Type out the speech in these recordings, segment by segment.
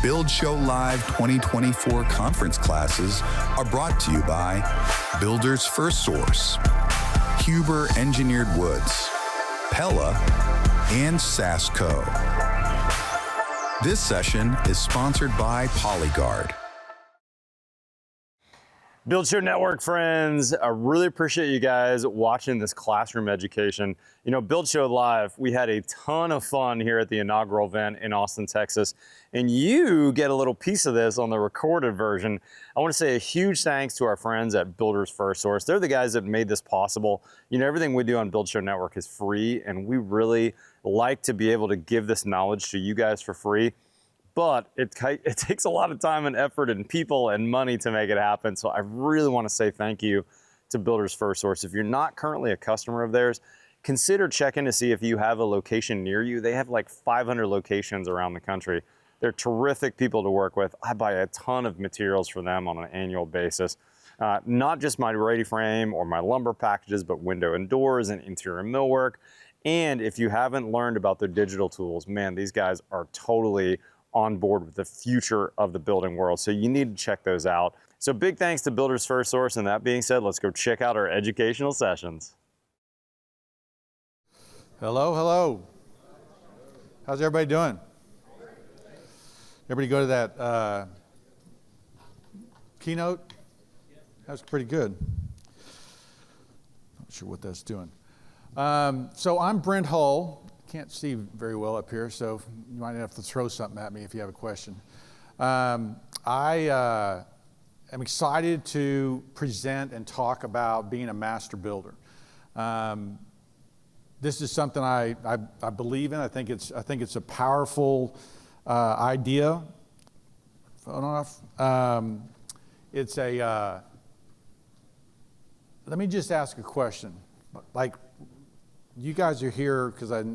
Build Show Live 2024 conference classes are brought to you by Builders FirstSource, Huber Engineered Woods, Pella, and Sashco. This session is sponsored by Polyguard. Build Show Network friends, I really appreciate you guys watching this classroom education. You know, Build Show Live, we had a ton of fun here at the inaugural event in Austin, Texas, and you get a little piece of this on the recorded version. I want to say a huge thanks to our friends at Builders FirstSource. They're the guys that made this possible. You know, everything we do on Build Show Network is free, and we really like to be able to give this knowledge to you guys for free. But it takes a lot of time and effort and people and money to make it happen. So I really want to say thank you to Builders FirstSource. If you're not currently a customer of theirs, consider checking to see if you have a location near you. They have like 500 locations around the country. They're terrific people to work with. I buy a ton of materials for them on an annual basis. Not just my ready frame or my lumber packages, but window and doors and interior millwork. And if you haven't learned about their digital tools, man, these guys are totally on board with the future of the building world. So you need to check those out. So big thanks to Builders FirstSource. And that being said, let's go check out our educational sessions. Hello, hello. How's everybody doing? Everybody go to that keynote? That's pretty good. Not sure what that's doing. So I'm Brent Hull. Can't see very well up here, so you might have to throw something at me if you have a question. I am excited to present and talk about being a master builder. This is something I believe in. I think it's a powerful idea. Phone off. Let me just ask a question. Like, you guys are here because I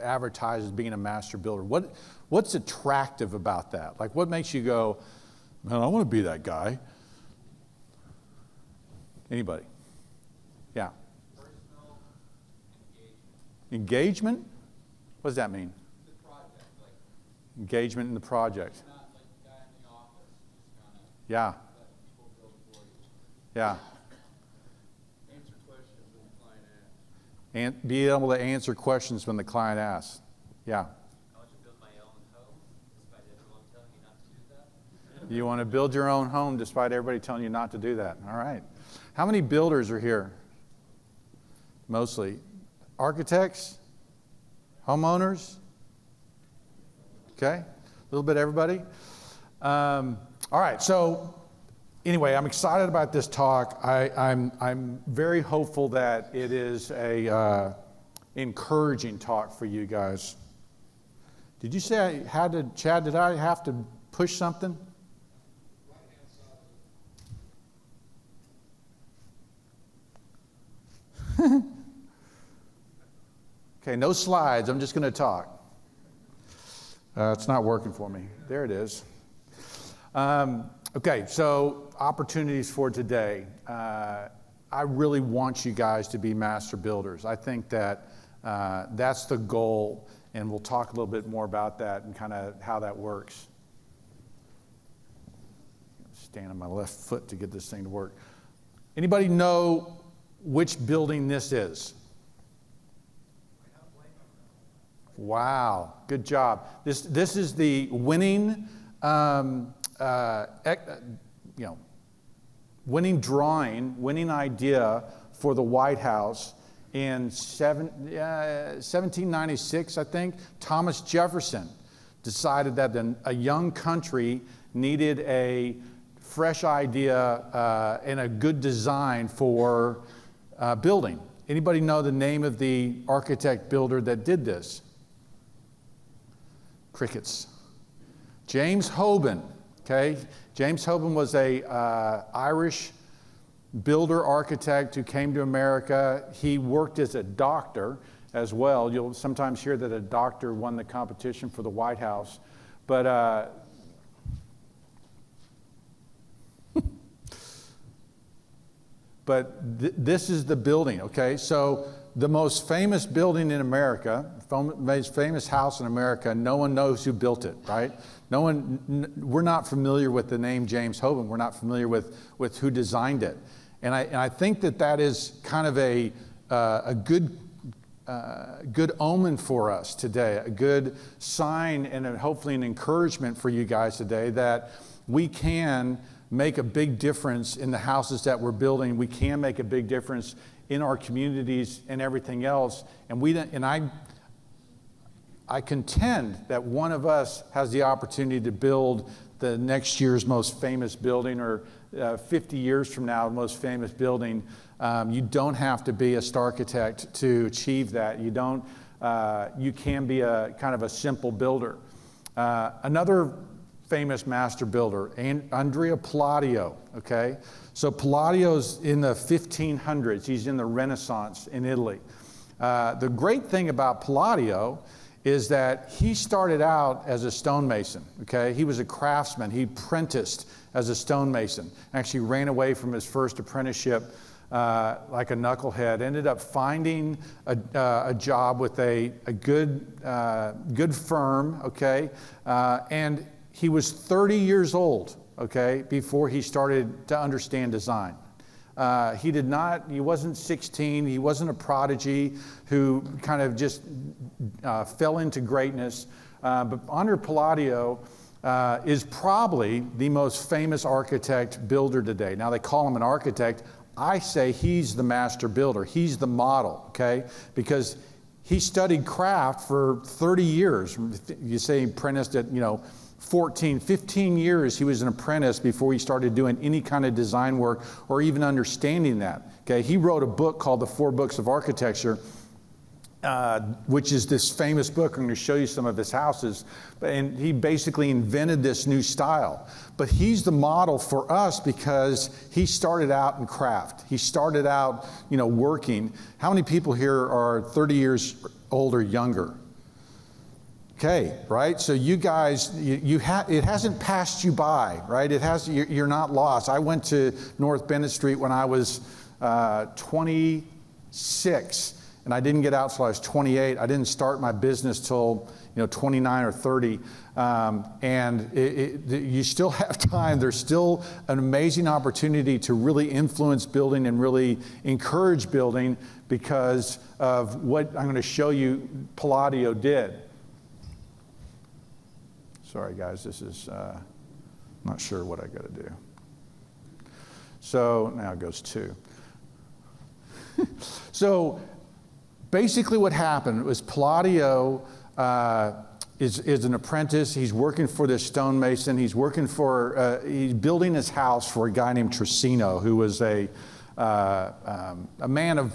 advertise as being a master builder. What's attractive about that? Like, what makes you go, man, I want to be that guy? Anybody? Yeah. Personal engagement. Engagement? What does that mean? The project, like engagement in the project. not like the guy in the office, just kind of Yeah. let people build for you. Yeah. Answer questions when the client asks. And be able to answer questions when the client asks. Yeah. I want to build my own home, despite everyone telling me not to do that. You want to build your own home despite everybody telling you not to do that. All right. How many builders are here? Mostly. Architects? Homeowners? Okay. A little bit everybody. All right. So anyway, I'm excited about this talk. I'm very hopeful that it is a encouraging talk for you guys. Did you say I had to, Chad, did I have to push something? Okay, no slides. I'm just going to talk. It's not working for me. There it is. Okay, so opportunities for today. I really want you guys to be master builders. I think that that's the goal, and we'll talk a little bit more about that and kind of how that works. Stand on my left foot to get this thing to work. Anybody know which building this is? Wow, good job. This is the winning, winning drawing, winning idea for the White House in 1796, I think. Thomas Jefferson decided that a young country needed a fresh idea and a good design for building. Anybody know the name of the architect builder that did this? Crickets. James Hoban. Okay, James Hoban was a Irish builder architect who came to America. He worked as a doctor as well. You'll sometimes hear that a doctor won the competition for the White House, but this is the building. Okay, so the most famous building in America, most famous house in America, no one knows who built it, right? We're not familiar with the name James Hoban. We're not familiar with who designed it. And I think that is kind of a good omen for us today, a good sign and hopefully an encouragement for you guys today that we can make a big difference in the houses that we're building. We can make a big difference in our communities and everything else. And I contend that one of us has the opportunity to build the next year's most famous building, or 50 years from now, the most famous building. You don't have to be a star architect to achieve that. You can be a kind of a simple builder. Another famous master builder, Andrea Palladio, okay? So Palladio's in the 1500s. He's in the Renaissance in Italy. The great thing about Palladio is that he started out as a stonemason, okay? He was a craftsman. He apprenticed as a stonemason. Actually ran away from his first apprenticeship like a knucklehead. Ended up finding a job with a good firm, okay? And he was 30 years old, okay, before he started to understand design. He wasn't 16, he wasn't a prodigy who kind of just fell into greatness. But Andrea Palladio is probably the most famous architect builder today. Now they call him an architect. I say he's the master builder. He's the model, okay? Because he studied craft for 30 years. You say he apprenticed at, 14, 15 years he was an apprentice before he started doing any kind of design work or even understanding that. Okay, he wrote a book called The 4 Books of Architecture, which is this famous book. I'm going to show you some of his houses. And he basically invented this new style. But he's the model for us because he started out in craft. He started out, working. How many people here are 30 years old or younger? Okay, right? So you guys, it hasn't passed you by, right? You're not lost. I went to North Bennett Street when I was 26, and I didn't get out till I was 28. I didn't start my business till 29 or 30. And you still have time. There's still an amazing opportunity to really influence building and really encourage building because of what I'm going to show you Palladio did. Sorry guys, this is not sure what I got to do. So now it goes 2. So basically what happened was Palladio is an apprentice. He's working for this stonemason. He's building his house for a guy named Trissino, who was a man of,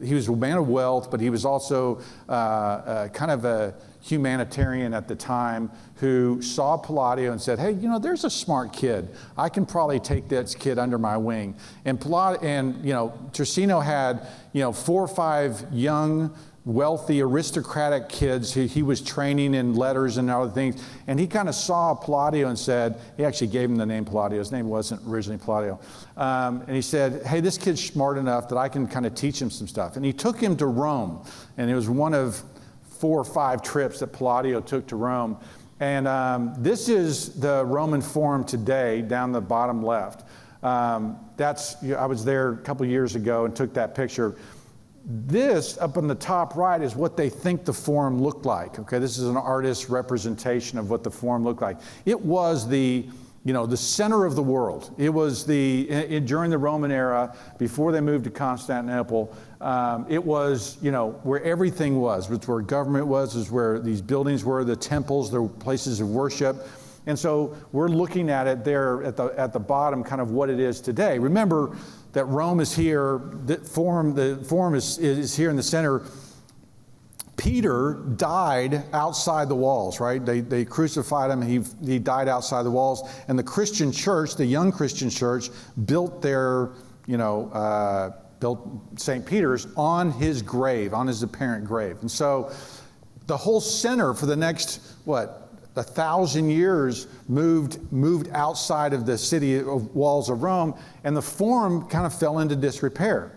he was a man of wealth, but he was also kind of a humanitarian at the time who saw Palladio and said, hey, there's a smart kid. I can probably take this kid under my wing. And Trissino had, 4 or 5 young, wealthy, aristocratic kids who he was training in letters and other things. And he kind of saw Palladio and said, he actually gave him the name Palladio. His name wasn't originally Palladio. And he said, hey, this kid's smart enough that I can kind of teach him some stuff. And he took him to Rome. And it was one of 4 or 5 trips that Palladio took to Rome. And this is the Roman Forum today, down the bottom left. I was there a couple years ago and took that picture. This up on the top right is what they think the Forum looked like. Okay, this is an artist's representation of what the Forum looked like. It was the center of the world. It was during the Roman era, before they moved to Constantinople. It was, where everything was where government was where these buildings were, the temples, the places of worship. And so we're looking at it there at the bottom, kind of what it is today. Remember that Rome is here, the Forum is here in the center. Peter died outside the walls, right? They crucified him. He died outside the walls. And the Christian church, the young Christian church, built built St. Peter's on his grave, on his apparent grave. And so the whole center for the next, 1,000 years moved outside of the city walls of Rome, and the Forum kind of fell into disrepair.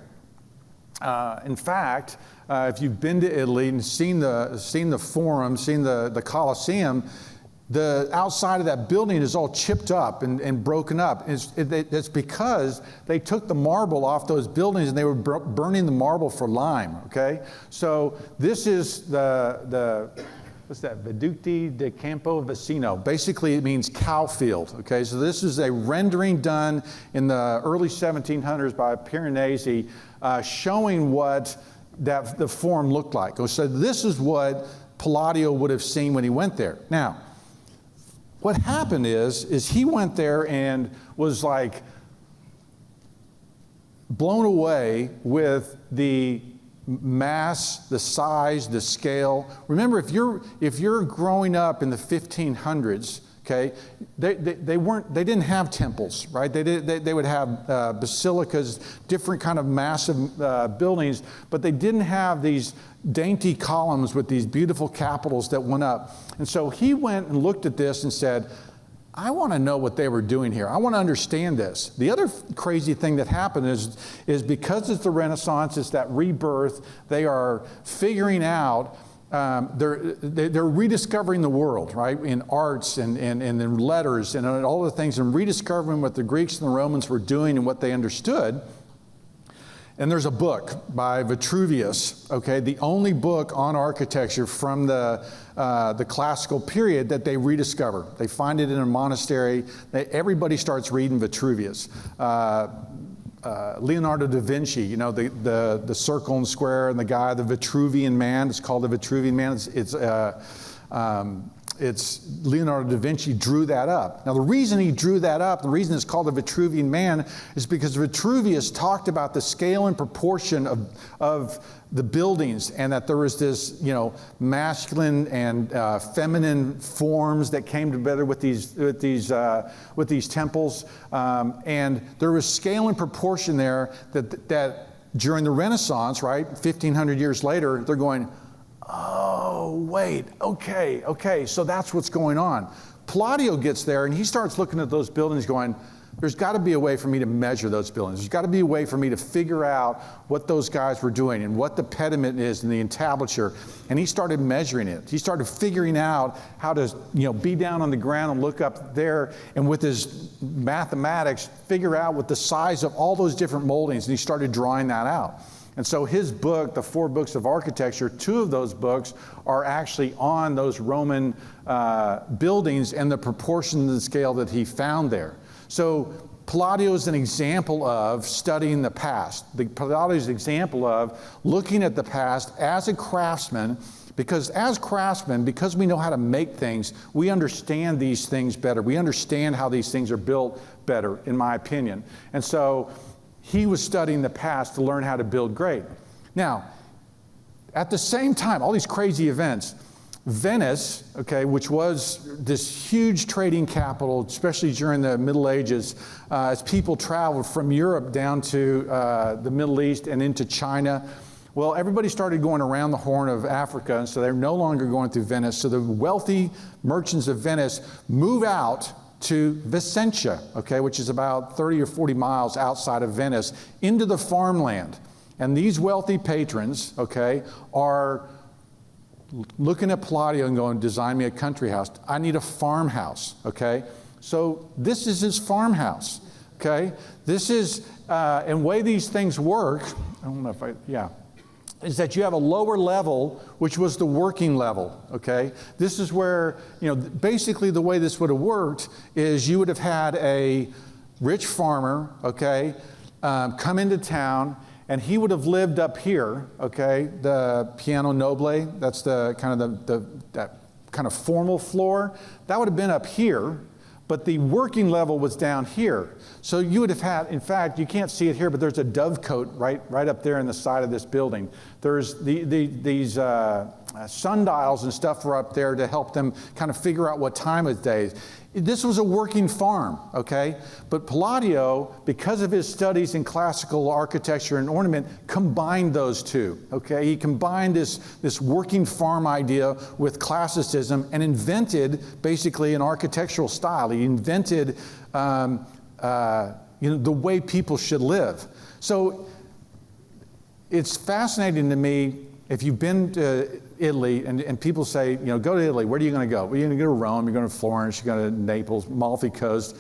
In fact, if you've been to Italy and seen the Forum, seen the Colosseum, the outside of that building is all chipped up and broken up. It's because they took the marble off those buildings and they were burning the marble for lime, okay? So this is what's that, Veduti de Campo Vicino. Basically, it means cow field, okay? So this is a rendering done in the early 1700s by Piranesi, showing what the Forum looked like. So this is what Palladio would have seen when he went there. Now, what happened is he went there and was like blown away with the mass, the size, the scale. Remember, if you're growing up in the 1500s, okay, they didn't have temples, right? They would have basilicas, different kind of massive buildings, but they didn't have these dainty columns with these beautiful capitals that went up. And so he went and looked at this and said, I want to know what they were doing here. I want to understand this. The other crazy thing that happened is because it's the Renaissance, it's that rebirth, they are figuring out, they're rediscovering the world, right? In arts and in letters and all the things, and rediscovering what the Greeks and the Romans were doing and what they understood. And there's a book by Vitruvius, okay, the only book on architecture from the classical period that they rediscover. They find it in a monastery. Everybody starts reading Vitruvius. Leonardo da Vinci, you know, the circle and square and the guy, the Vitruvian Man. It's called the Vitruvian Man. It's Leonardo da Vinci drew that up. Now, the reason he drew that up, the reason it's called the Vitruvian Man, is because Vitruvius talked about the scale and proportion of the buildings, and that there was this, you know, masculine and feminine forms that came together with these temples, and there was scale and proportion there that during the Renaissance, right, 1,500 years later, they're going, oh, wait, okay, so that's what's going on. Palladio gets there and he starts looking at those buildings going, there's got to be a way for me to measure those buildings. There's got to be a way for me to figure out what those guys were doing and what the pediment is and the entablature. And he started measuring it. He started figuring out how to, you know, be down on the ground and look up there and with his mathematics, figure out what the size of all those different moldings, and he started drawing that out. And so his book, the 4 books of architecture, 2 of those books are actually on those Roman buildings and the proportion and the scale that he found there. So Palladio is an example of studying the past. Palladio is an example of looking at the past as a craftsman, because as craftsmen, because we know how to make things, we understand these things better. We understand how these things are built better, in my opinion. And so he was studying the past to learn how to build great. Now, at the same time, all these crazy events, Venice, okay, which was this huge trading capital, especially during the Middle Ages, as people traveled from Europe down to the Middle East and into China. Well, everybody started going around the Horn of Africa, and so they're no longer going through Venice. So the wealthy merchants of Venice move out to Vicentia, okay, which is about 30 or 40 miles outside of Venice, into the farmland. And these wealthy patrons, okay, are looking at Palladio and going, design me a country house. I need a farmhouse, okay? So this is his farmhouse, okay? This is, and the way these things work, I don't know if is that you have a lower level, which was the working level, okay? This is where, you know, basically the way this would have worked is you would have had a rich farmer, okay, come into town, and he would have lived up here, okay, the piano nobile, that's the kind of that kind of formal floor. That would have been up here, but the working level was down here. So you would have had, in fact, you can't see it here, but there's a dovecote right up there in the side of this building. There's these sundials and stuff were up there to help them kind of figure out what time of day. This was a working farm, okay? But Palladio, because of his studies in classical architecture and ornament, combined those two, okay? He combined this working farm idea with classicism and invented basically an architectural style. He invented the way people should live. So it's fascinating to me. If you've been to Italy, and people say, you know, go to Italy, where are you going to go? Well, you're going to go to Rome, you're going to Florence, you're going to Naples, Amalfi Coast.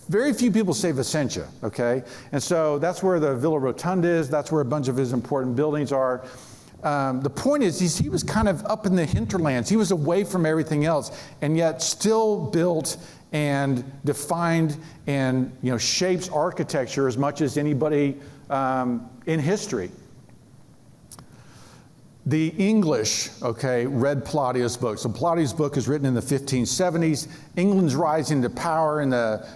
Very few people say Vicentia, okay? And so that's where the Villa Rotunda is, that's where a bunch of his important buildings are. The point is, he was kind of up in the hinterlands. He was away from everything else, and yet still built and defined and, you know, shapes architecture as much as anybody in history. The English, okay, read Palladio's book. So Palladio's book is written in the 1570s. England's rising to power in the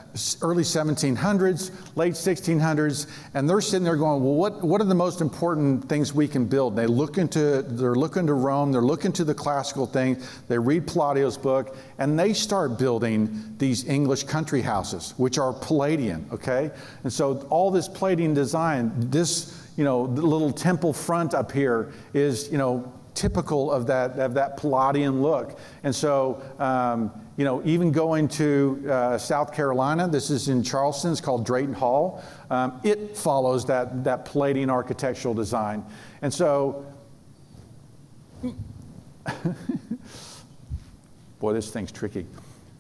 early 1700s, late 1600s, and they're sitting there going, well, what are the most important things we can build? And they're looking to Rome, they're looking to the classical things, they read Palladio's book, and they start building these English country houses, which are Palladian, okay? And so all this Palladian design, this, you know, the little temple front up here is, you know, typical of that Palladian look. And so, you know, even going to South Carolina, this is in Charleston, it's called Drayton Hall. It follows that Palladian architectural design. And so, boy, this thing's tricky.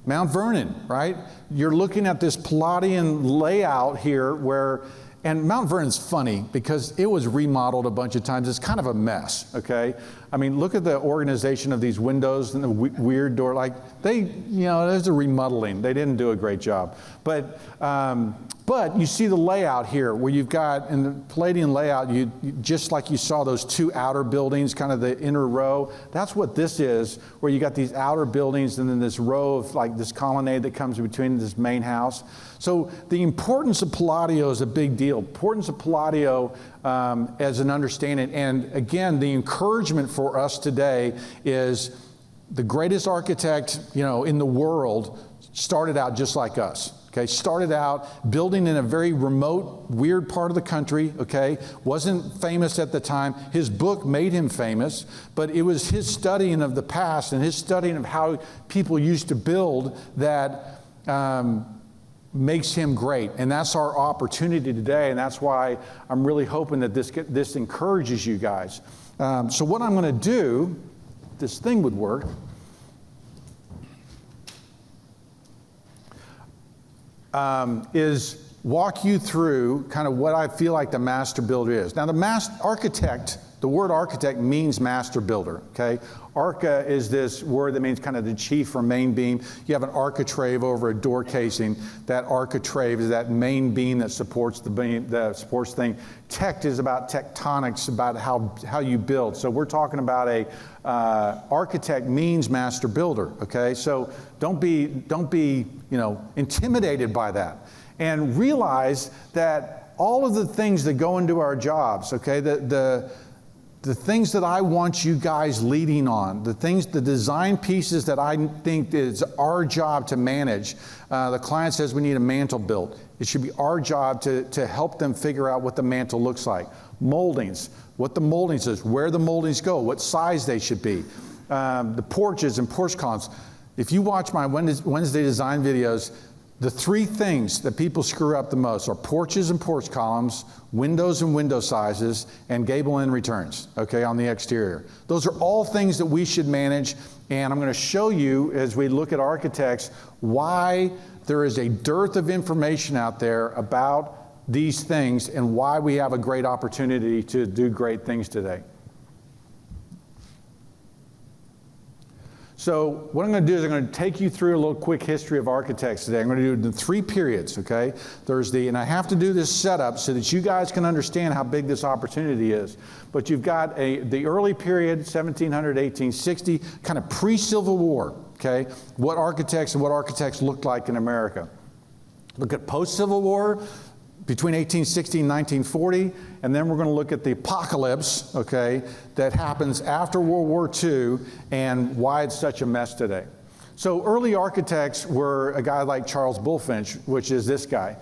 Mount Vernon, right? You're looking at this Palladian layout here where, and Mount Vernon's funny because it was remodeled a bunch of times. It's kind of a mess, okay? I mean, look at the organization of these windows and the weird door. Like, they, you know, there's a remodeling. They didn't do a great job. But you see the layout here where you've got, in the Palladian layout, you just like you saw those two outer buildings, kind of the inner row. That's what this is, where you got these outer buildings and then this row of like this colonnade that comes between this main house. So the importance of Palladio is a big deal. Importance of Palladio as an understanding. And again, the encouragement for us today is the greatest architect, you know, in the world started out just like us. Okay, started out building in a very remote, weird part of the country, okay? Wasn't famous at the time. His book made him famous, but it was his studying of the past and his studying of how people used to build that makes him great. And that's our opportunity today, and that's why I'm really hoping that this encourages you guys. So what I'm going to do, this thing would work, is walk you through kind of what I feel like the master builder is. Now, the word architect means master builder, okay? Arca is this word that means kind of the chief or main beam. You have an architrave over a door casing. That architrave is that main beam that supports the beam, that supports thing. Tect is about tectonics, about how you build. So we're talking about a architect means master builder, okay? So don't be you know, intimidated by that, and realize that all of the things that go into our jobs, okay, the things that I want you guys leading on, the design pieces that I think is our job to manage. The client says we need a mantle built. It should be our job to help them figure out what the mantle looks like. Moldings, what the moldings is, where the moldings go, what size they should be. The porches and porch columns. If you watch my Wednesday design videos, the three things that people screw up the most are porches and porch columns, windows and window sizes, and gable end returns, okay, on the exterior. Those are all things that we should manage, and I'm going to show you as we look at architects why there is a dearth of information out there about these things and why we have a great opportunity to do great things today. So what I'm going to do is I'm going to take you through a little quick history of architects today. I'm going to do it in 3 periods, okay? And I have to do this setup so that you guys can understand how big this opportunity is. But you've got the early period, 1700, 1860, kind of pre-Civil War, okay? What architects looked like in America. Look at post-Civil War, between 1860 and 1940, and then we're going to look at the apocalypse, okay, that happens after World War II and why it's such a mess today. So early architects were a guy like Charles Bulfinch, which is this guy.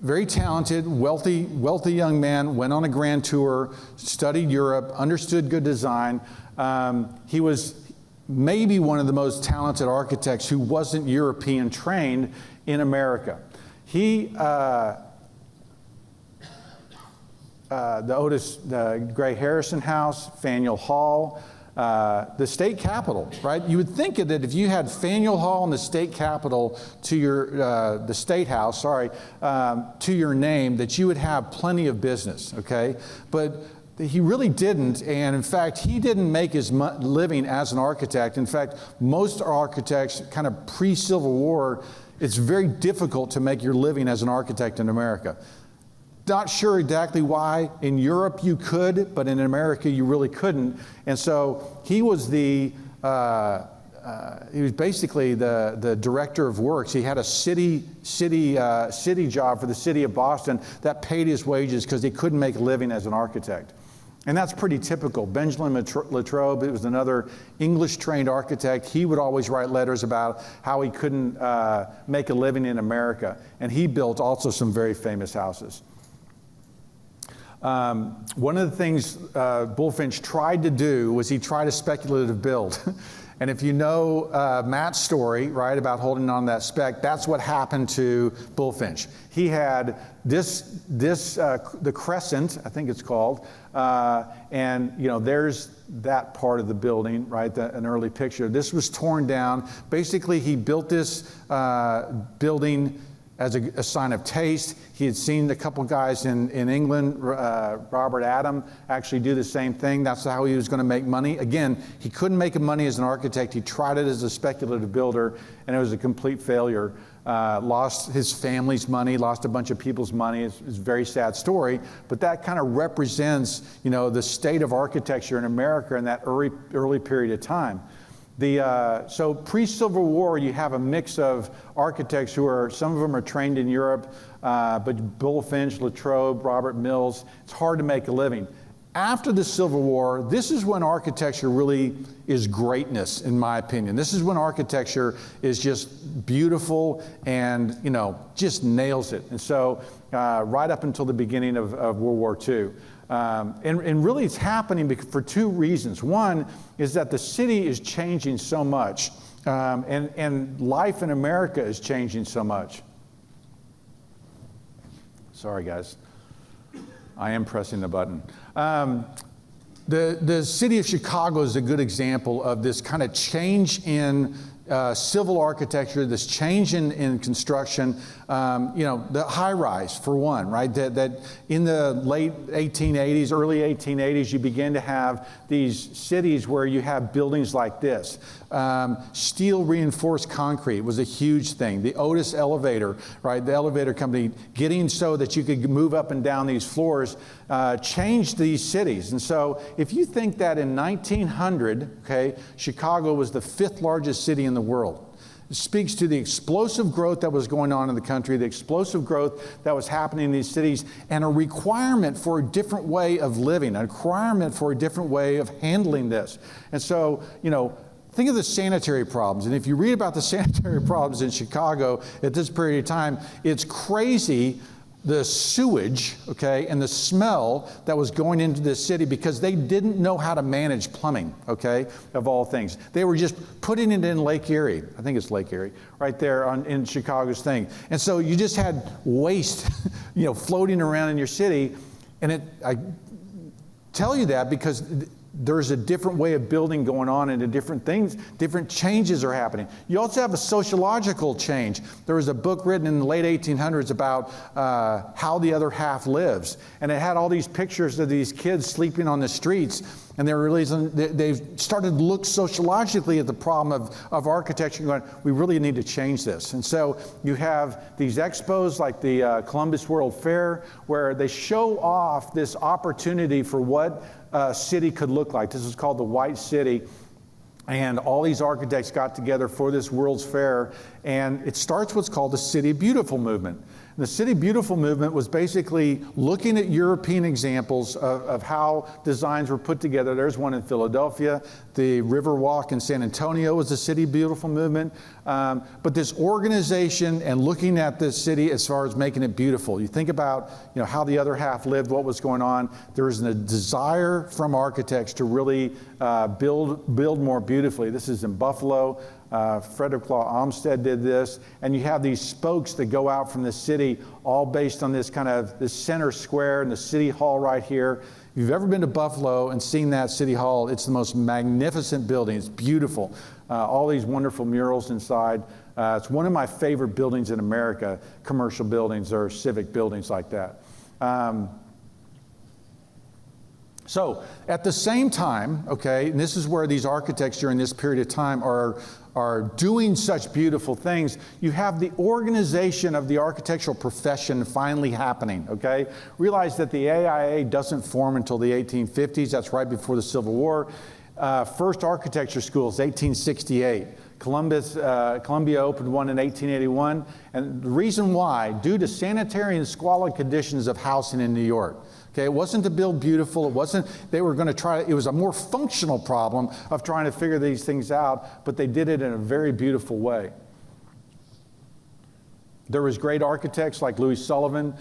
Very talented, wealthy young man, went on a grand tour, studied Europe, understood good design. He was maybe one of the most talented architects who wasn't European trained in America. He the Gray Harrison House, Faneuil Hall, the state capitol, right? You would think that if you had Faneuil Hall and the state capitol to your, the state house, sorry, to your name, that you would have plenty of business, okay? But he really didn't, and in fact, he didn't make his living as an architect. In fact, most architects, kind of pre-Civil War, it's very difficult to make your living as an architect in America. Not sure exactly why. In Europe you could, but in America you really couldn't. And so he was he was basically the director of works. He had a city job for the city of Boston that paid his wages because he couldn't make a living as an architect. And that's pretty typical. Benjamin Latrobe, it was another English-trained architect. He would always write letters about how he couldn't make a living in America. And he built also some very famous houses. One of the things Bulfinch tried to do was he tried a speculative build. And if you know Matt's story, right, about holding on to that spec, that's what happened to Bulfinch. He had the Crescent, I think it's called, and you know, there's that part of the building, right, an early picture. This was torn down. Basically, he built this building as a sign of taste. He had seen a couple guys in England, Robert Adam, actually do the same thing. That's how he was going to make money. Again, he couldn't make money as an architect. He tried it as a speculative builder, and it was a complete failure. Lost his family's money, lost a bunch of people's money. It's a very sad story, but that kind of represents, you know, the state of architecture in America in that early period of time. So pre-Civil War, you have a mix of architects some of them are trained in Europe, but Bulfinch, Latrobe, Robert Mills, it's hard to make a living. After the Civil War, this is when architecture really is greatness, in my opinion. This is when architecture is just beautiful and, you know, just nails it. And so right up until the beginning of World War II. And really it's happening for two reasons. One is that the city is changing so much, and life in America is changing so much. Sorry, guys. I am pressing the button. The city of Chicago is a good example of this kind of change in civil architecture, this change in construction, you know, the high rise for one, right? That in the late 1880s, early 1880s, you begin to have these cities where you have buildings like this. Steel reinforced concrete was a huge thing. The Otis elevator, right? The elevator company getting so that you could move up and down these floors changed these cities. And so if you think that in 1900, okay, Chicago was the 5th largest city in the world. It speaks to the explosive growth that was going on in the country, the explosive growth that was happening in these cities, and a requirement for a different way of living, a requirement for a different way of handling this. And so, you know, think of the sanitary problems. And if you read about the sanitary problems in Chicago at this period of time, it's crazy, the sewage, okay, and the smell that was going into this city because they didn't know how to manage plumbing, okay, of all things. They were just putting it in Lake Erie. I think it's Lake Erie, right there in Chicago's thing. And so you just had waste, you know, floating around in your city. And I tell you that because there's a different way of building going on and different things, different changes are happening. You also have a sociological change. There was a book written in the late 1800s about how the other half lives. And it had all these pictures of these kids sleeping on the streets. And they were realizing they've started to look sociologically at the problem of architecture going, we really need to change this. And so you have these expos like the Columbus World Fair where they show off this opportunity for what a city could look like. This is called the White City. And all these architects got together for this World's Fair. And it starts what's called the City Beautiful movement. The City Beautiful movement was basically looking at European examples of how designs were put together. There's one in Philadelphia. The Riverwalk in San Antonio was the City Beautiful movement. But this organization and looking at this city as far as making it beautiful. You think about, you know, how the other half lived, what was going on. There was a desire from architects to really build more beautifully. This is in Buffalo. Frederick Law Olmsted did this, and you have these spokes that go out from the city, all based on this kind of this center square and the city hall right here. If you've ever been to Buffalo and seen that city hall, it's the most magnificent building. It's beautiful. All these wonderful murals inside. It's one of my favorite buildings in America, commercial buildings or civic buildings like that. So at the same time, okay, and this is where these architects during this period of time are doing such beautiful things, you have the organization of the architectural profession finally happening, okay? Realize that the AIA doesn't form until the 1850s. That's right before the Civil War. First architecture schools, 1868. Columbia opened one in 1881. And the reason why, due to sanitary and squalid conditions of housing in New York. Okay, it wasn't to build beautiful, it wasn't, they were going to try, it was a more functional problem of trying to figure these things out, but they did it in a very beautiful way. There was great architects like Louis Sullivan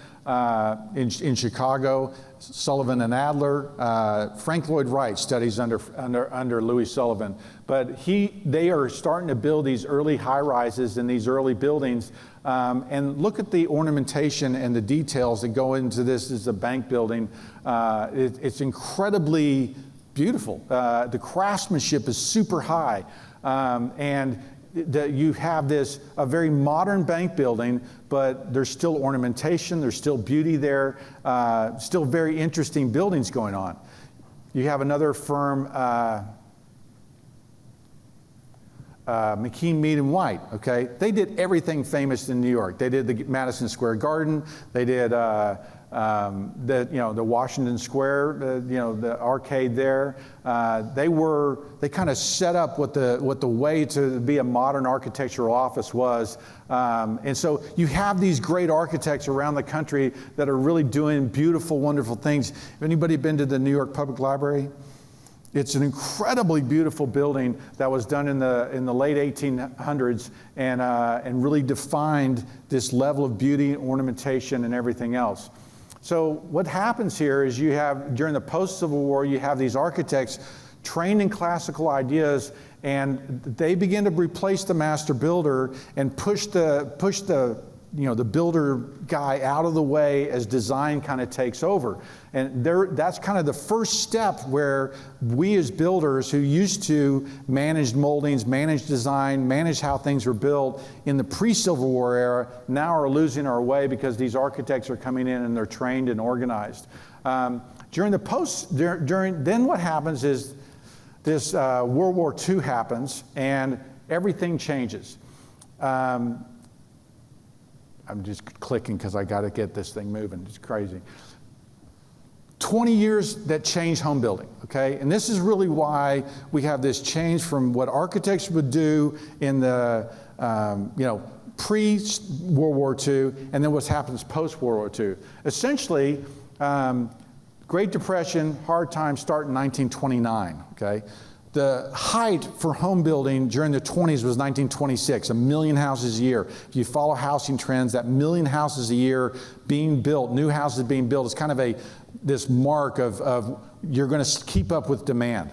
in Chicago, Sullivan and Adler. Frank Lloyd Wright studies under Louis Sullivan. But they are starting to build these early high-rises in these early buildings. And look at the ornamentation and the details that go into this. This is a bank building. It's incredibly beautiful. The craftsmanship is super high. And you have a very modern bank building, but there's still ornamentation, there's still beauty there, still very interesting buildings going on. You have another firm, McKean, Mead and White, okay? They did everything famous in New York. They did the Madison Square Garden, they did the Washington Square, the arcade there. They kind of set up what the way to be a modern architectural office was. And so you have these great architects around the country that are really doing beautiful, wonderful things. Have anybody been to the New York Public Library? It's an incredibly beautiful building that was done in the late 1800s and really defined this level of beauty, ornamentation, and everything else. So what happens here is you have, during the post-Civil War, you have these architects trained in classical ideas, and they begin to replace the master builder and push the builder guy out of the way as design kind of takes over. And that's kind of the first step where we as builders who used to manage moldings, manage design, manage how things were built in the pre-Civil War era, now are losing our way because these architects are coming in and they're trained and organized. Then what happens is this World War II happens and everything changes. I'm just clicking because I got to get this thing moving. It's crazy. 20 years that changed home building, okay? And this is really why we have this change from what architects would do in the, pre-World War II, and then what happens post-World War II. Essentially, Great Depression, hard times start in 1929, okay? The height for home building during the 20s was 1926, 1 million houses a year. If you follow housing trends, that 1 million houses a year being built, new houses being built, is kind of this mark of you're going to keep up with demand.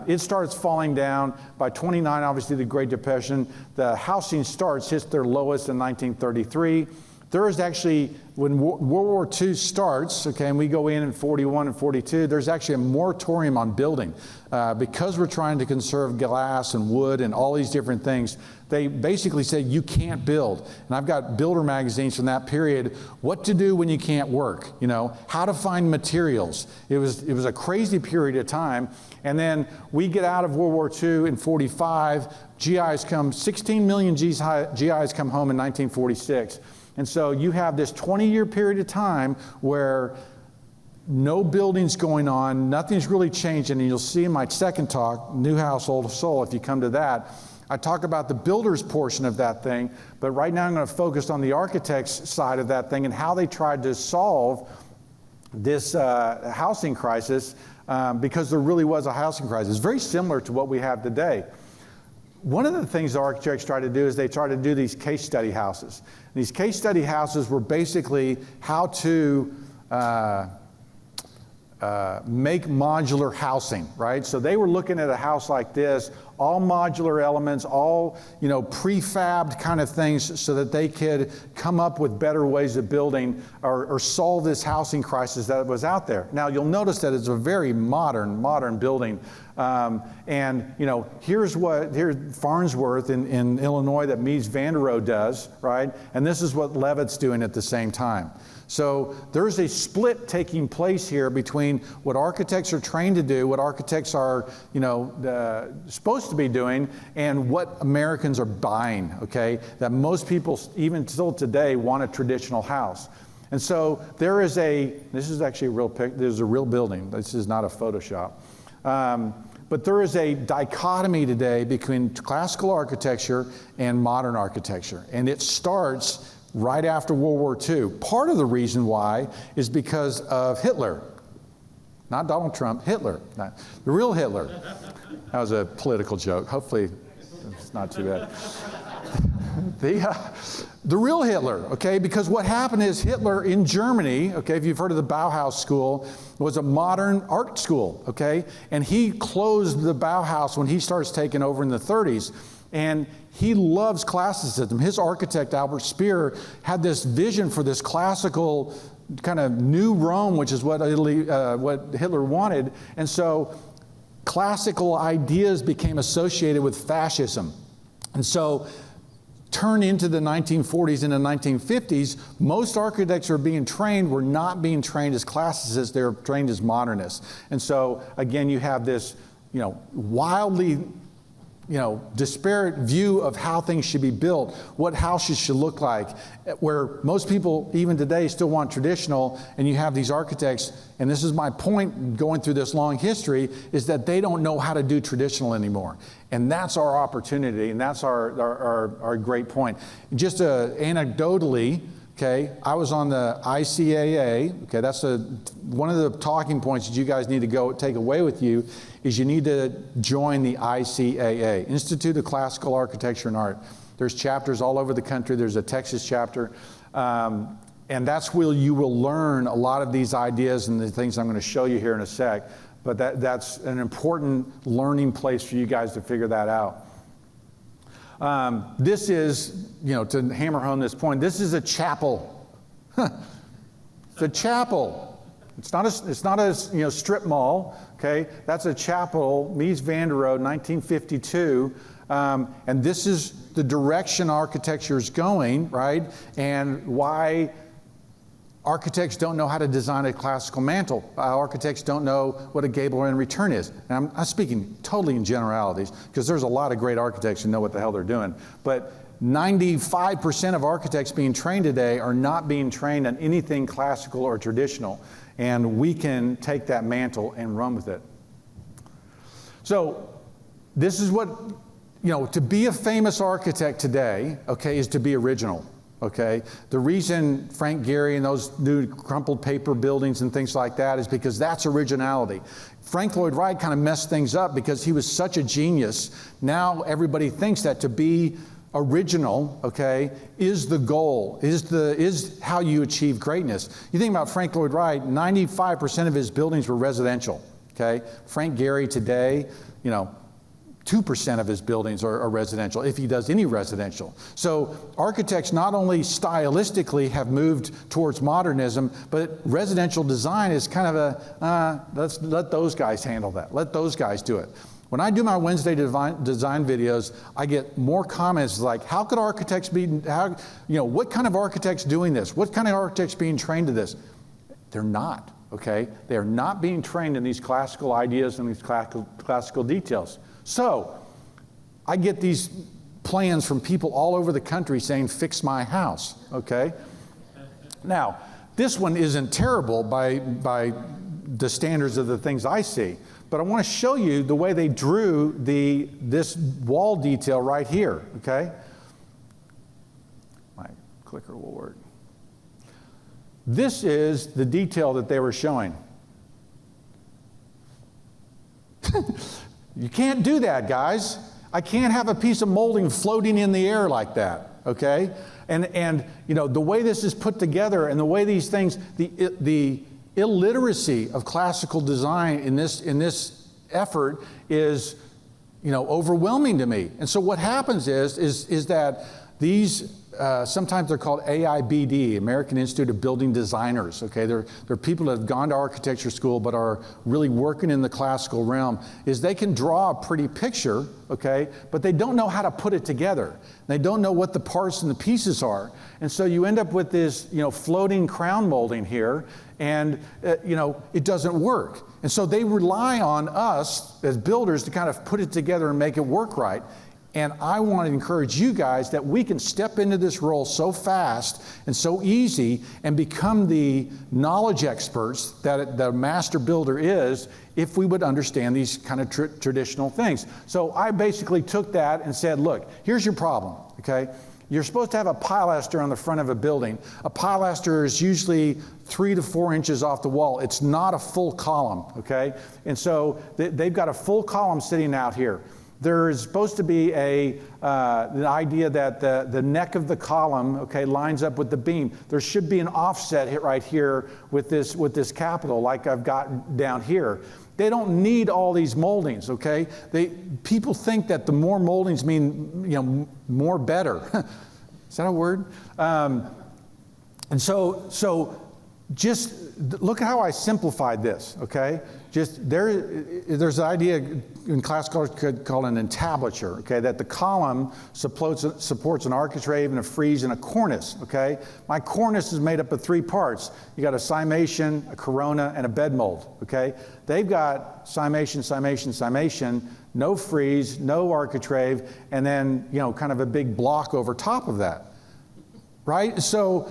It starts falling down. By 29, obviously the Great Depression, the housing starts hits their lowest in 1933. There is actually, when World War II starts, okay, and we go in 41 and 42, there's actually a moratorium on building. Because we're trying to conserve glass and wood and all these different things, they basically say you can't build. And I've got builder magazines from that period, what to do when you can't work, how to find materials. It was a crazy period of time. And then we get out of World War II in 45, 16 million GIs come home in 1946. And so you have this 20-year period of time where no building's going on, nothing's really changing, and you'll see in my second talk, New House, Old Soul, if you come to that, I talk about the builder's portion of that thing, but right now I'm going to focus on the architect's side of that thing and how they tried to solve this housing crisis, because there really was a housing crisis. Very similar to what we have today. One of the things the architects try to do is they try to do these case study houses. These case study houses were basically how to make modular housing, right? So they were looking at a house like this. all modular elements, all, prefabbed kind of things so that they could come up with better ways of building or solve this housing crisis that was out there. Now, you'll notice that it's a very modern building. Here's Farnsworth in Illinois that Mies van der Rohe does, right? And this is what Levitt's doing at the same time. So there's a split taking place here between what architects are trained to do, what architects are, supposed to be doing, and what Americans are buying, okay? That most people, even still today, want a traditional house. And so this is actually a real there's a real building. This is not a Photoshop. But there is a dichotomy today between classical architecture and modern architecture. And it starts right after World War II. Part of the reason why is because of Hitler. Not Donald Trump, Hitler. The real Hitler. That was a political joke. Hopefully it's not too bad. The real Hitler, okay? Because what happened is Hitler in Germany, okay, if you've heard of the Bauhaus school, was a modern art school, okay? And he closed the Bauhaus when he starts taking over in the 30s. And he loves classicism. His architect, Albert Speer, had this vision for this classical kind of new Rome, which is what Hitler wanted. And so classical ideas became associated with fascism. And so turn into the 1940s and the 1950s, most architects who are being trained were not being trained as classicists, they were trained as modernists. And so again, you have this, wildly, disparate view of how things should be built, what houses should look like, where most people, even today, still want traditional, and you have these architects, and this is my point going through this long history, is that they don't know how to do traditional anymore. And that's our opportunity, and that's our great point. Just anecdotally, okay, I was on the ICAA, okay, that's one of the talking points that you guys need to go take away with you is you need to join the ICAA, Institute of Classical Architecture and Art. There's chapters all over the country. There's a Texas chapter. And that's where you will learn a lot of these ideas and the things I'm going to show you here in a sec. But that's an important learning place for you guys to figure that out. This is, to hammer home this point, this is a chapel. It's a chapel. It's not a strip mall, okay? That's a chapel, Mies van der Rohe, 1952. And this is the direction architecture is going, right? And why architects don't know how to design a classical mantle. Architects don't know what a gable end return is. And I'm speaking totally in generalities, because there's a lot of great architects who know what the hell they're doing. But 95% of architects being trained today are not being trained on anything classical or traditional. And we can take that mantle and run with it. So this is what, to be a famous architect today, okay, is to be original. Okay, the reason Frank Gehry and those new crumpled paper buildings and things like that is because that's originality. Frank Lloyd Wright kind of messed things up because he was such a genius. Now everybody thinks that to be original, okay, is the goal, is how you achieve greatness. You think about Frank Lloyd Wright, 95% of his buildings were residential, okay? Frank Gehry today, 2% of his buildings are residential, if he does any residential. So architects not only stylistically have moved towards modernism, but residential design is kind of let's let those guys handle that. Let those guys do it. When I do my Wednesday design videos, I get more comments like, how could architects be, what kind of architects doing this? What kind of architects being trained to this? They're not, okay? They are not being trained in these classical ideas and these classical details. So, I get these plans from people all over the country saying, fix my house, okay? Now, this one isn't terrible by the standards of the things I see, but I want to show you the way they drew this wall detail right here, okay? My clicker will work. This is the detail that they were showing. You can't do that, guys. I can't have a piece of molding floating in the air like that, okay? And the way this is put together and the way these things, the illiteracy of classical design in this effort is overwhelming to me. And so what happens is that these, sometimes they're called AIBD, American Institute of Building Designers, okay? They're people that have gone to architecture school but are really working in the classical realm, is they can draw a pretty picture, okay? But they don't know how to put it together. They don't know what the parts and the pieces are. And so you end up with this, floating crown molding here, and it doesn't work. And so they rely on us as builders to kind of put it together and make it work right. And I want to encourage you guys that we can step into this role so fast and so easy and become the knowledge experts that the master builder is if we would understand these kind of traditional things. So I basically took that and said, look, here's your problem, okay? You're supposed to have a pilaster on the front of a building. A pilaster is usually 3 to 4 inches off the wall. It's not a full column, okay? And so they've got a full column sitting out here. There is supposed to be the idea that the neck of the column, okay, lines up with the beam. There should be an offset hit right here with this capital, like I've got down here. They don't need all these moldings, okay? People think that the more moldings mean, more better. Is that a word? And so just look at how I simplified this, okay? Just there's an idea in classical called an entablature, okay? That the column supports an architrave and a frieze and a cornice, okay? My cornice is made up of 3 parts. You got a cimation, a corona, and a bed mold, okay? They've got cimation, no frieze, no architrave, and then, kind of a big block over top of that, right? So,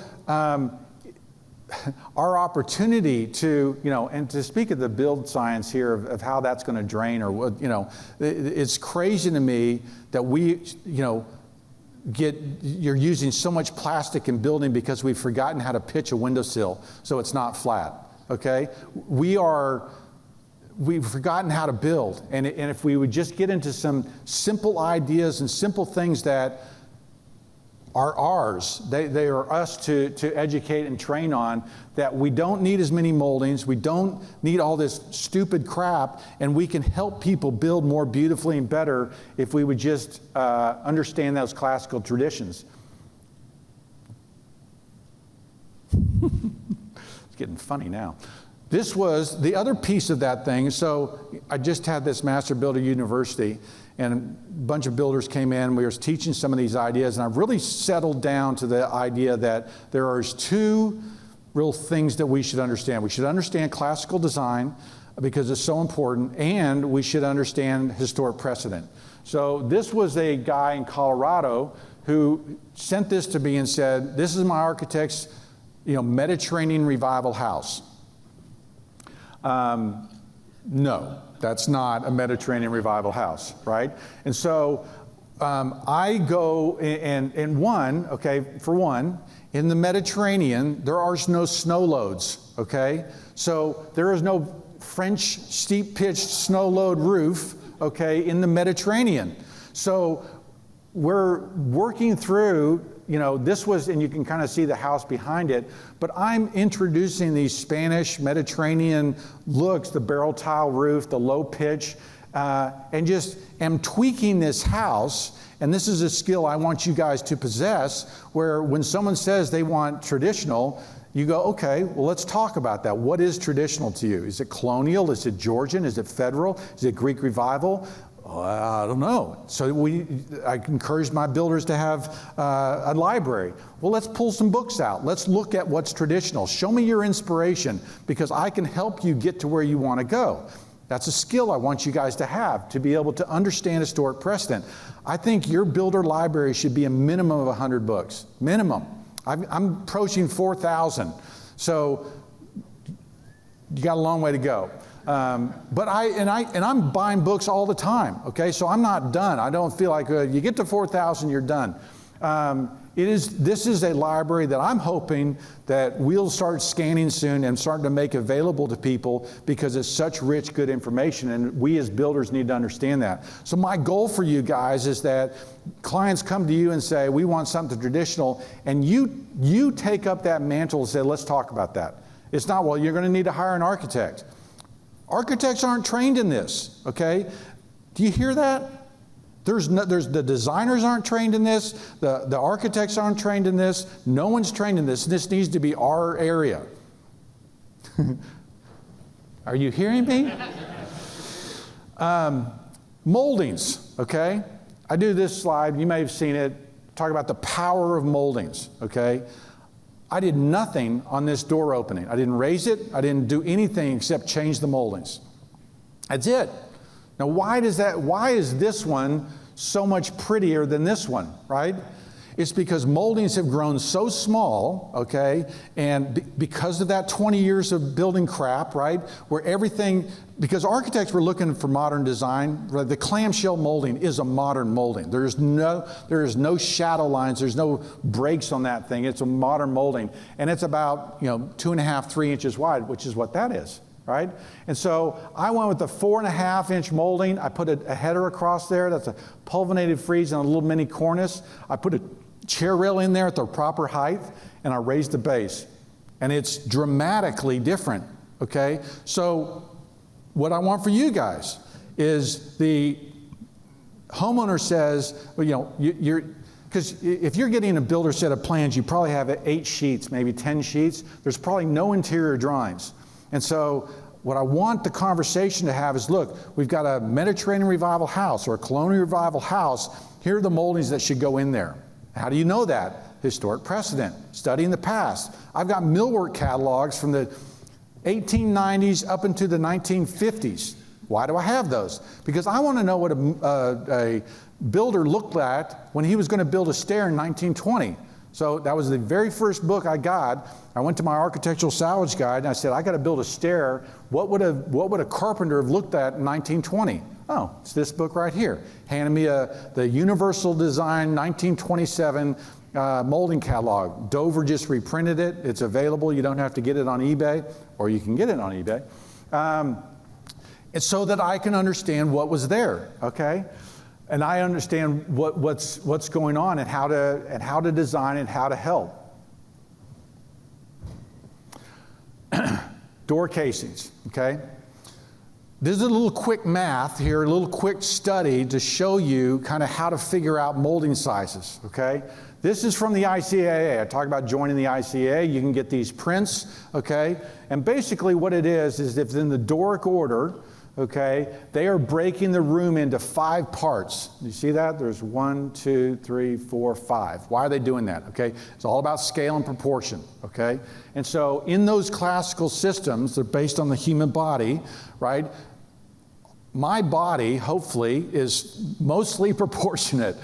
our opportunity to, and to speak of the build science here of how that's going to drain or what, it's crazy to me that you're using so much plastic in building because we've forgotten how to pitch a windowsill so it's not flat, okay? We've forgotten how to build. And if we would just get into some simple ideas and simple things that are ours. They are us to educate and train on, that we don't need as many moldings, we don't need all this stupid crap, and we can help people build more beautifully and better if we would just understand those classical traditions. It's getting funny now. This was the other piece of that thing. So I just had this Master Builder University, and a bunch of builders came in. We were teaching some of these ideas, and I've really settled down to the idea that there are 2 real things that we should understand. We should understand classical design because it's so important, and we should understand historic precedent. So this was a guy in Colorado who sent this to me and said, this is my architect's Mediterranean revival house. No. That's not a Mediterranean revival house, right? And so I go in for one, in the Mediterranean, there are no snow loads, okay? So there is no French steep-pitched snow load roof, okay, in the Mediterranean. So we're working through, this was, and you can kind of see the house behind it, but I'm introducing these Spanish Mediterranean looks, the barrel tile roof, the low pitch, and just am tweaking this house. And this is a skill I want you guys to possess, where when someone says they want traditional, you go, okay, well, let's talk about that. What is traditional to you? Is it colonial? Is it Georgian? Is it federal? Is it Greek revival? I don't know. So I encouraged my builders to have a library. Well, let's pull some books out. Let's look at what's traditional. Show me your inspiration, because I can help you get to where you want to go. That's a skill I want you guys to have, to be able to understand historic precedent. I think your builder library should be a minimum of 100 books. Minimum. I'm approaching 4,000. So you got a long way to go. But I'm buying books all the time, okay? So I'm not done. I don't feel like you get to 4,000, you're done. This is a library that I'm hoping that we'll start scanning soon and starting to make available to people, because it's such rich, good information, and we as builders need to understand that. So my goal for you guys is that clients come to you and say, we want something traditional, and you take up that mantle and say, let's talk about that. It's not, well, you're going to need to hire an architect. Architects aren't trained in this, okay? Do you hear that? The designers aren't trained in this, the architects aren't trained in this, no one's trained in this. This needs to be our area. Are you hearing me? Moldings, okay? I do this slide, you may have seen it, talk about the power of moldings, okay? I did nothing on this door opening. I didn't raise it, I didn't do anything except change the moldings. That's it. Now why is this one so much prettier than this one, right? It's because moldings have grown so small, okay, and because of that 20 years of building crap, right, where everything, because architects were looking for modern design, right, the clamshell molding is a modern molding. There is no shadow lines, there's no breaks on that thing. It's a modern molding, and it's about 2.5, 3 inches wide, which is what that is. Right? And so I went with the 4.5-inch molding. I put a header across there. That's a pulvinated frieze and a little mini cornice. I put a chair rail in there at the proper height, and I raised the base. And it's dramatically different, okay? So what I want for you guys is the homeowner says, well, because if you're getting a builder set of plans, you probably have 8 sheets, maybe 10 sheets. There's probably no interior drawings. And so what I want the conversation to have is, look, we've got a Mediterranean Revival house or a Colonial Revival house. Here are the moldings that should go in there. How do you know that? Historic precedent, studying the past. I've got millwork catalogs from the 1890s up into the 1950s. Why do I have those? Because I want to know what a builder looked at when he was going to build a stair in 1920. So that was the very first book I got. I went to my architectural salvage guide and I said, I got to build a stair. What would a carpenter have looked at in 1920? Oh, it's this book right here. Handed me the Universal Design 1927 molding catalog. Dover just reprinted it. It's available. You don't have to get it on eBay, or you can get it on eBay. It's so that I can understand what was there, okay? And I understand what's going on and how to design and how to help. Door casings, okay? This is a little quick math here, a little quick study to show you kind of how to figure out molding sizes, okay? This is from the ICAA. I talk about joining the ICAA. You can get these prints, okay? And basically what it is if in the Doric order, okay, they are breaking the room into 5 parts. You see that? There's 1, 2, 3, 4, 5. Why are they doing that? Okay, it's all about scale and proportion, okay? And so in those classical systems, they're based on the human body, right? My body, hopefully, is mostly proportionate.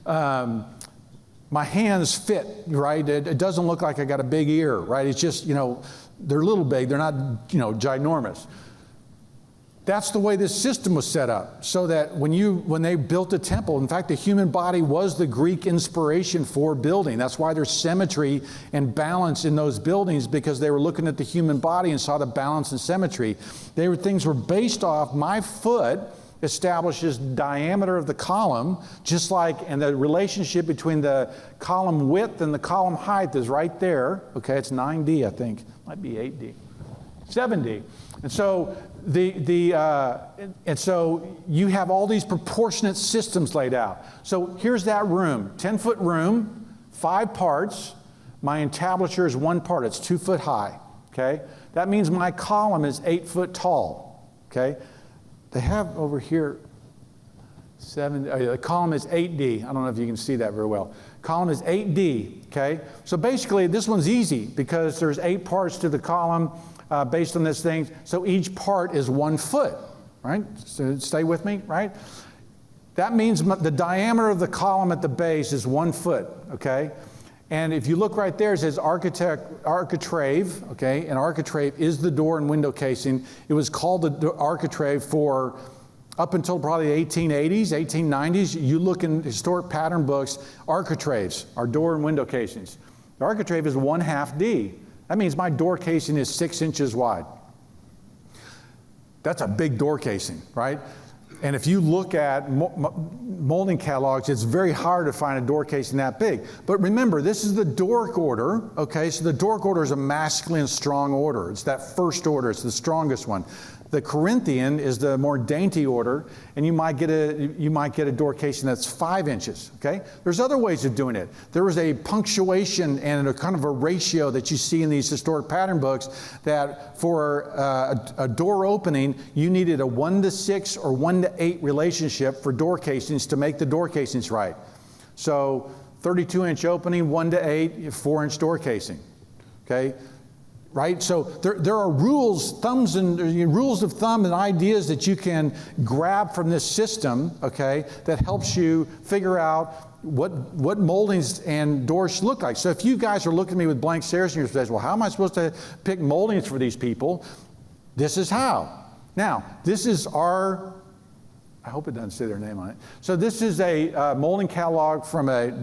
My hands fit, right? It doesn't look like I got a big ear, right? It's just, they're a little big. They're not, ginormous. That's the way this system was set up, so that when they built a temple, in fact, the human body was the Greek inspiration for building. That's why there's symmetry and balance in those buildings, because they were looking at the human body and saw the balance and symmetry. Things were based off my foot establishes diameter of the column, just like, and the relationship between the column width and the column height is right there. Okay, it's 9D, I think. Might be 8D. 7D. And so and so you have all these proportionate systems laid out. So here's that room, 10-foot room, 5 parts. My entablature is 1 part. It's 2 foot high. Okay, that means my column is 8 foot tall. Okay, they have over here the column is 8D. I don't know if you can see that very well. Column is 8D. Okay, so basically this one's easy because there's 8 parts to the column. Based on this thing, so each part is 1 foot, right? So stay with me, right? That means the diameter of the column at the base is 1 foot, okay? And if you look right there, it says architrave, okay? And architrave is the door and window casing. It was called the architrave for up until probably the 1880s, 1890s. You look in historic pattern books, architraves are door and window casings. The architrave is 1/2 D. That means my door casing is 6 inches wide. That's a big door casing, right? And if you look at molding catalogs, it's very hard to find a door casing that big. But remember, this is the Doric order, okay? So the Doric order is a masculine, strong order. It's that first order. It's the strongest one. The Corinthian is the more dainty order, and you might get a door casing that's 5 inches. Okay, there's other ways of doing it. There is a punctuation and a kind of a ratio that you see in these historic pattern books that for a door opening you needed a 1:6 or 1:8 relationship for door casings to make the door casings right. So 32-inch opening, 1:8, 4-inch door casing. Okay. Right? So there are rules of thumb and ideas that you can grab from this system, okay, that helps you figure out what moldings and doors should look like. So if you guys are looking at me with blank stares and you're saying, well, how am I supposed to pick moldings for these people? This is how. Now, this is our, I hope it doesn't say their name on it. So this is a molding catalog from a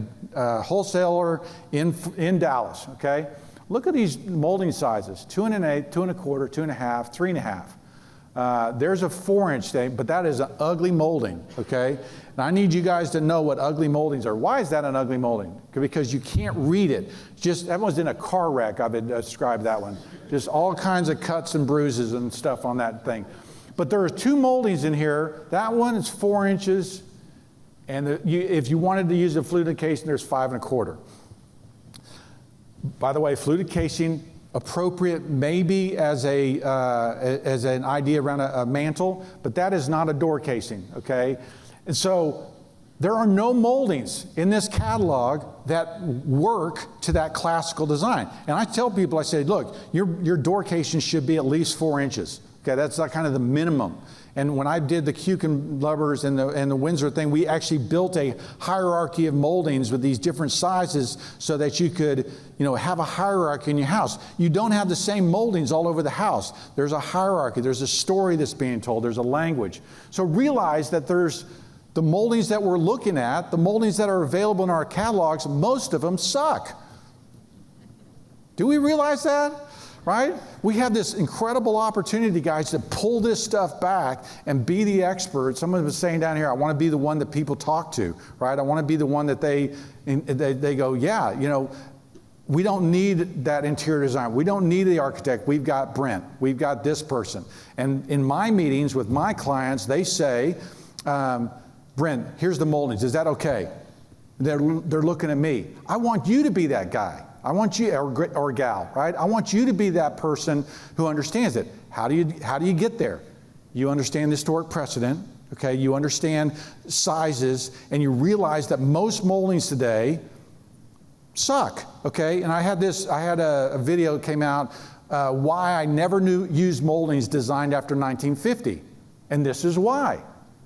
wholesaler in Dallas, okay? Look at these molding sizes, 2 1/8, 2 1/4, 2 1/2, 3 1/2. There's a 4-inch thing, but that is an ugly molding, okay? And I need you guys to know what ugly moldings are. Why is that an ugly molding? Because you can't read it. Just, that was in a car wreck, I've described that one. Just all kinds of cuts and bruises and stuff on that thing. But there are 2 moldings in here. That one is 4 inches, and if you wanted to use a fluted casing, there's 5 1/4. By the way, fluted casing, appropriate maybe as an idea around a mantle, but that is not a door casing, okay? And so there are no moldings in this catalog that work to that classical design. And I tell people, I say, look, your door casing should be at least 4 inches. Okay, that's kind of the minimum. And when I did the cucumbers and the Windsor thing, we actually built a hierarchy of moldings with these different sizes so that you could, have a hierarchy in your house. You don't have the same moldings all over the house. There's a hierarchy. There's a story that's being told. There's a language. So realize that there's the moldings that we're looking at, the moldings that are available in our catalogs, most of them suck. Do we realize that? Right? We have this incredible opportunity, guys, to pull this stuff back and be the expert. Someone was saying down here, I want to be the one that people talk to, right? I want to be the one that they go, yeah, we don't need that interior design. We don't need the architect. We've got Brent. We've got this person. And in my meetings with my clients, they say, Brent, here's the moldings. Is that okay? They're looking at me. I want you to be that guy. I want you, or gal, right? I want you to be that person who understands it. How do you get there? You understand the historic precedent, okay? You understand sizes, and you realize that most moldings today suck, okay? And I had a video that came out, why I never used moldings designed after 1950. And this is why.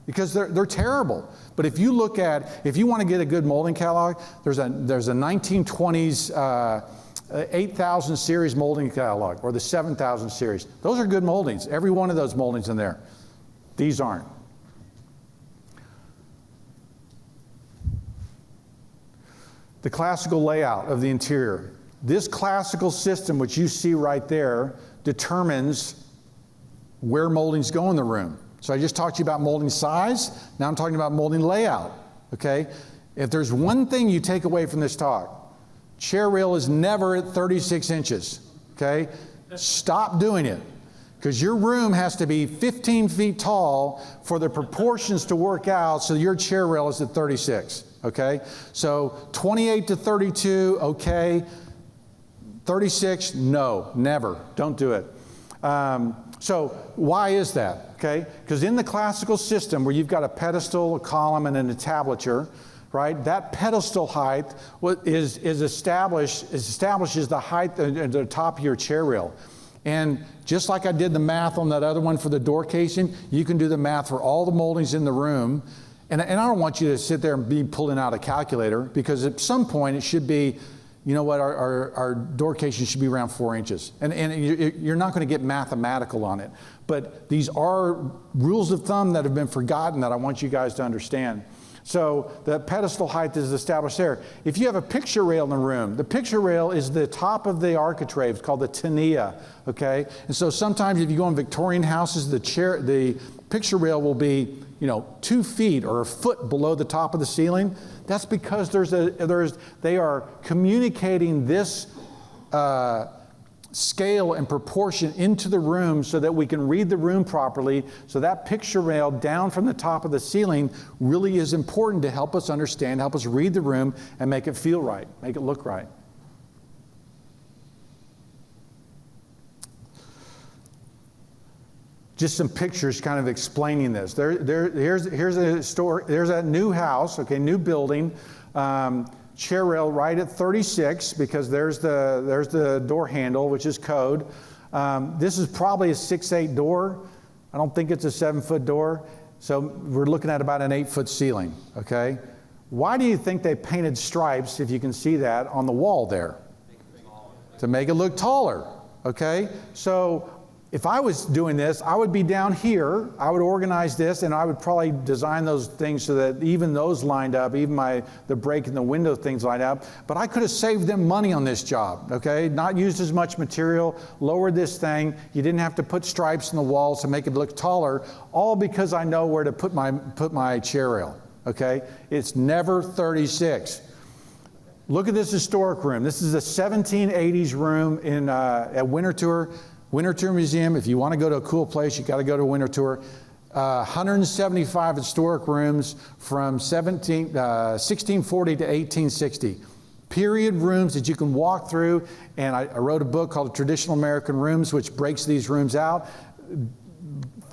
Because they're terrible. But if you want to get a good molding catalog, there's a 1920s 8000 series molding catalog, or the 7000 series. Those are good moldings. Every one of those moldings in there. These aren't. The classical layout of the interior. This classical system, which you see right there, determines where moldings go in the room. So I just talked to you about molding size. Now I'm talking about molding layout, okay? If there's one thing you take away from this talk, chair rail is never at 36 inches, okay? Stop doing it, because your room has to be 15 feet tall for the proportions to work out so your chair rail is at 36, okay? So 28 to 32, okay. 36, no, never, don't do it. So why is that? Okay, because in the classical system where you've got a pedestal, a column, and an entablature, right? That pedestal height establishes the height at the top of your chair rail. And just like I did the math on that other one for the door casing, you can do the math for all the moldings in the room. And I don't want you to sit there and be pulling out a calculator, because at some point it should be, you know what, our door casing should be around 4 inches. And you're not going to get mathematical on it. But these are rules of thumb that have been forgotten that I want you guys to understand. So the pedestal height is established there. If you have a picture rail in the room, the picture rail is the top of the architrave. It's called the tinea, okay? And so sometimes if you go in Victorian houses, the picture rail will be, 2 feet or a foot below the top of the ceiling. That's because they are communicating this scale and proportion into the room so that we can read the room properly. So that picture rail down from the top of the ceiling really is important to help us understand, help us read the room and make it feel right, make it look right. Just some pictures kind of explaining this. Here's a store. There's a new house, okay, new building. Chair rail right at 36 because there's the door handle, which is code. This is probably a 6'8" door. I don't think it's a 7-foot door. So we're looking at about an 8-foot ceiling, okay? Why do you think they painted stripes, if you can see that, on the wall there? To make it look taller, okay? So if I was doing this, I would be down here, I would organize this, and I would probably design those things so that even those lined up, even the break in the window things lined up. But I could have saved them money on this job, okay? Not used as much material, lowered this thing. You didn't have to put stripes in the walls to make it look taller, all because I know where to put my chair rail, okay? It's never 36. Look at this historic room. This is a 1780s room at Winter Tour Museum. If you want to go to a cool place, you got to go to Winter Tour. 175 historic rooms from 1640 to 1860. Period rooms that you can walk through. And I wrote a book called Traditional American Rooms, which breaks these rooms out.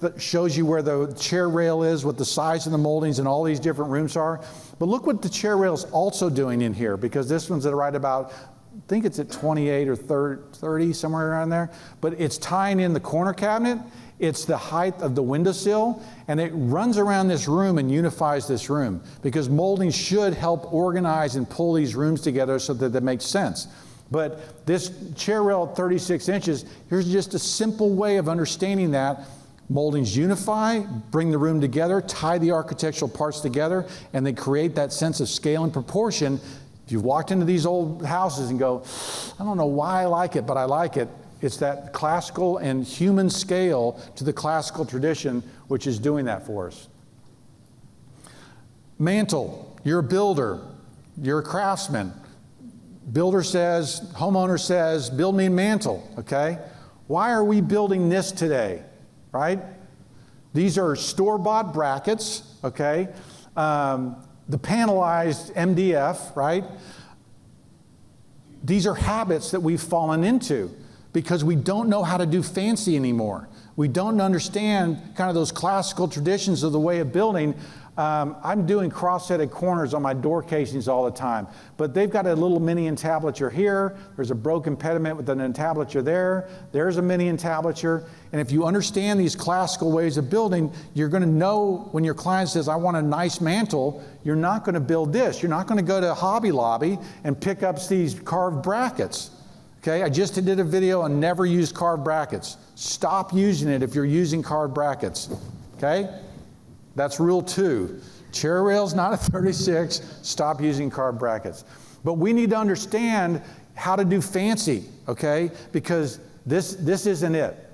That shows you where the chair rail is, what the size of the moldings and all these different rooms are. But look what the chair rail is also doing in here, because this one's at right about, I think it's at 28 or 30, somewhere around there. But it's tying in the corner cabinet. It's the height of the windowsill. And it runs around this room and unifies this room. Because molding should help organize and pull these rooms together so that they make sense. But this chair rail at 36 inches, here's just a simple way of understanding that. Moldings unify, bring the room together, tie the architectural parts together, and they create that sense of scale and proportion. If you've walked into these old houses and go, I don't know why I like it, but I like it, it's that classical and human scale to the classical tradition, which is doing that for us. Mantle, you're a builder, you're a craftsman. Builder says, homeowner says, build me a mantle, okay? Why are we building this today, right? These are store-bought brackets, okay? The panelized MDF, right? These are habits that we've fallen into because we don't know how to do fancy anymore. We don't understand kind of those classical traditions of the way of building. I'm doing cross-setted corners on my door casings all the time, but they've got a little mini entablature here. There's a broken pediment with an entablature there. There's a mini entablature. And if you understand these classical ways of building, you're going to know when your client says, I want a nice mantle, you're not going to build this. You're not going to go to Hobby Lobby and pick up these carved brackets. Okay, I just did a video on never use carved brackets. Stop using it if you're using carved brackets. Okay? That's rule 2. Chair rail's not a 36. Stop using carved brackets. But we need to understand how to do fancy, okay? Because this isn't it.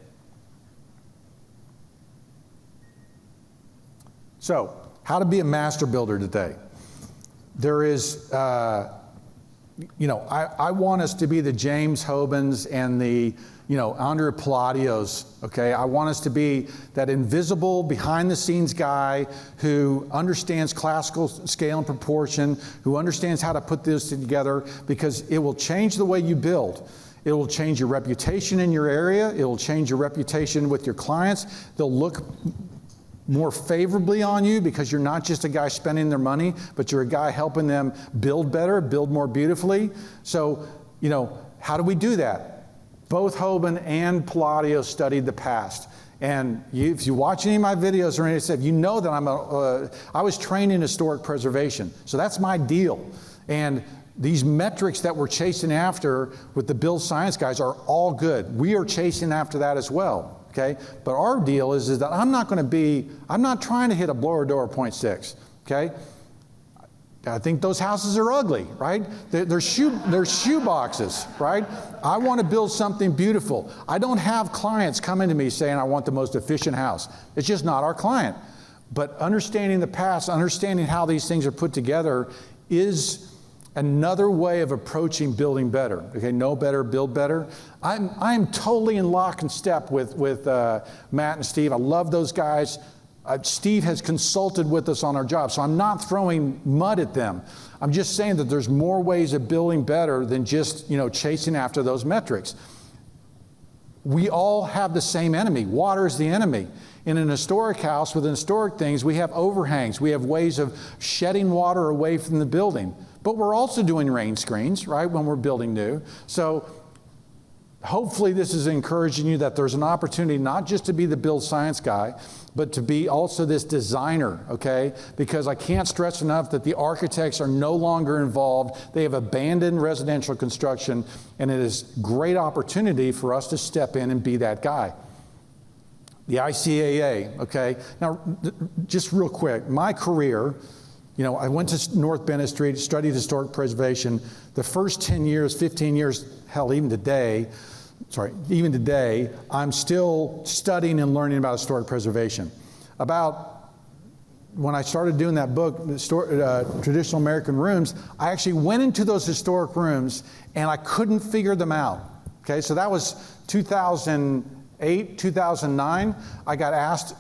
So, how to be a master builder today. There is, I want us to be the James Hobens and the, Andrea Palladios, okay? I want us to be that invisible, behind-the-scenes guy who understands classical scale and proportion, who understands how to put this together, because it will change the way you build. It will change your reputation in your area. It will change your reputation with your clients. They'll look more favorably on you because you're not just a guy spending their money, but you're a guy helping them build better, build more beautifully. So, how do we do that? Both Hoban and Palladio studied the past. And if you watch any of my videos or anything, you know that I was trained in historic preservation. So that's my deal. And these metrics that we're chasing after with the build science guys are all good. We are chasing after that as well. Okay? But our deal is that I'm not trying to hit a blower door 0.6. Okay? I think those houses are ugly, right? They're shoe boxes, right? I want to build something beautiful. I don't have clients coming to me saying I want the most efficient house. It's just not our client. But understanding the past, understanding how these things are put together is Another way of approaching building better. Okay, know better, build better. I'm totally in lock and step with Matt and Steve. I love those guys. Steve has consulted with us on our job, so I'm not throwing mud at them. I'm just saying that there's more ways of building better than just, chasing after those metrics. We all have the same enemy. Water is the enemy. In an historic house with historic things, we have overhangs. We have ways of shedding water away from the building. But we're also doing rain screens, right, when we're building new. So hopefully this is encouraging you that there's an opportunity not just to be the build science guy, but to be also this designer, okay? Because I can't stress enough that the architects are no longer involved. They have abandoned residential construction, and it is a great opportunity for us to step in and be that guy. The ICAA, okay? Now, just real quick, my career, I went to North Bennett Street, studied historic preservation. The first 10 years, 15 years, hell, even today, I'm still studying and learning about historic preservation. When I started doing that book, Traditional American Rooms, I actually went into those historic rooms and I couldn't figure them out. Okay, so that was 2008, 2009. I got asked,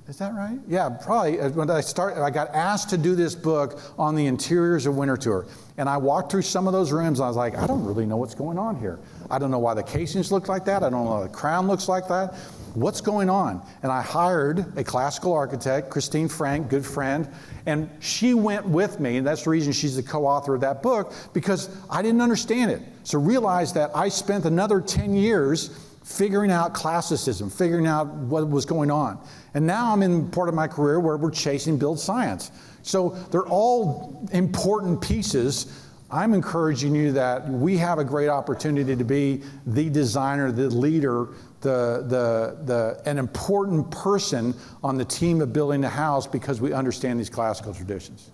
is that right? Yeah, probably. When I got asked to do this book on the interiors of Winter Tour. And I walked through some of those rooms and I was like, I don't really know what's going on here. I don't know why the casings look like that. I don't know why the crown looks like that. What's going on? And I hired a classical architect, Christine Frank, good friend, and she went with me, and that's the reason she's the co-author of that book, because I didn't understand it. So realize that I spent another 10 years figuring out classicism, figuring out what was going on. And now I'm in part of my career where we're chasing build science. So they're all important pieces. I'm encouraging you that we have a great opportunity to be the designer, the leader, an important person on the team of building a house because we understand these classical traditions.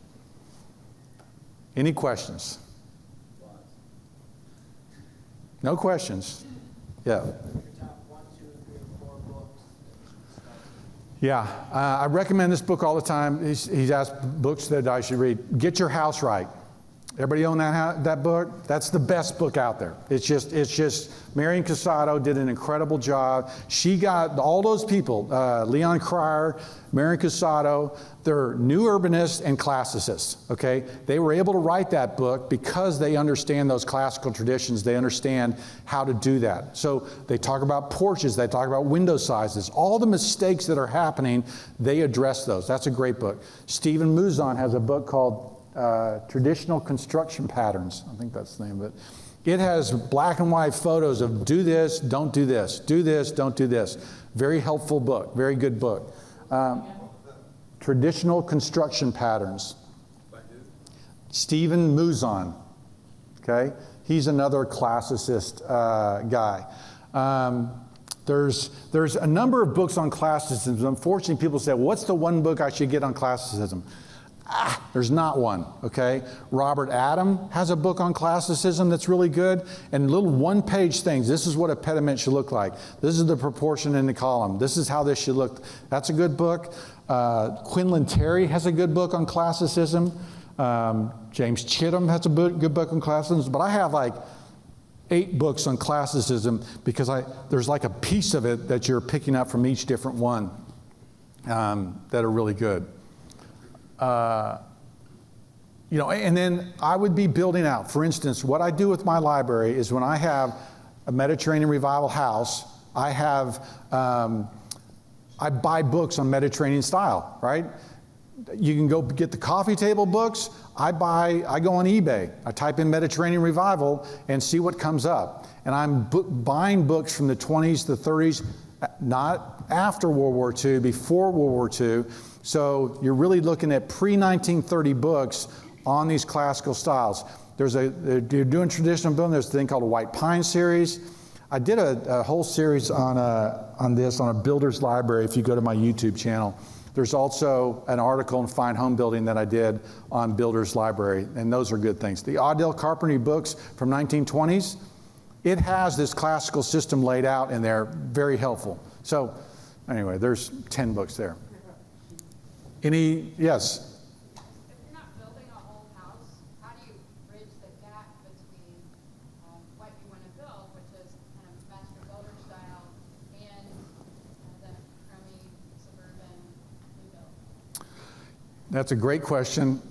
Any questions? No questions? Yeah. Yeah, I recommend this book all the time. He's asked books that I should read. Get Your House Right. Everybody own that book? That's the best book out there. It's just Marion Casado did an incredible job. She got all those people, Leon Cryer, Marion Casado, they're new urbanists and classicists, okay? They were able to write that book because they understand those classical traditions. They understand how to do that. So they talk about porches, they talk about window sizes. All the mistakes that are happening, they address those. That's a great book. Stephen Mouzon has a book called Traditional Construction Patterns. I think that's the name of it. It has black and white photos of do this, don't do this, do this, don't do this. Very helpful book, very good book. Traditional Construction Patterns. Stephen Mouzon, okay? He's another classicist guy. There's a number of books on classicism. Unfortunately, people say, what's the one book I should get on classicism? There's not one, okay? Robert Adam has a book on classicism that's really good, and little one-page things. This is what a pediment should look like. This is the proportion in the column. This is how this should look. That's a good book. Quinlan Terry has a good book on classicism. James Chittum has a good book on classicism, but I have like 8 books on classicism because there's like a piece of it that you're picking up from each different one that are really good. And then I would be building out. For instance, what I do with my library is when I have a Mediterranean Revival house, I buy books on Mediterranean style, right? You can go get the coffee table books. I go on eBay. I type in Mediterranean Revival and see what comes up. And I'm buying books from the 20s, the 30s, not after World War II, before World War II. So you're really looking at pre-1930 books on these classical styles. You're doing traditional building, there's a thing called a White Pine series. I did a whole series on a builder's library if you go to my YouTube channel. There's also an article in Fine Home Building that I did on builder's library, and those are good things. The Odell Carpentry books from 1920s, it has this classical system laid out in there, very helpful. So anyway, there's 10 books there. Yes? If you're not building a whole house, how do you bridge That's a great question.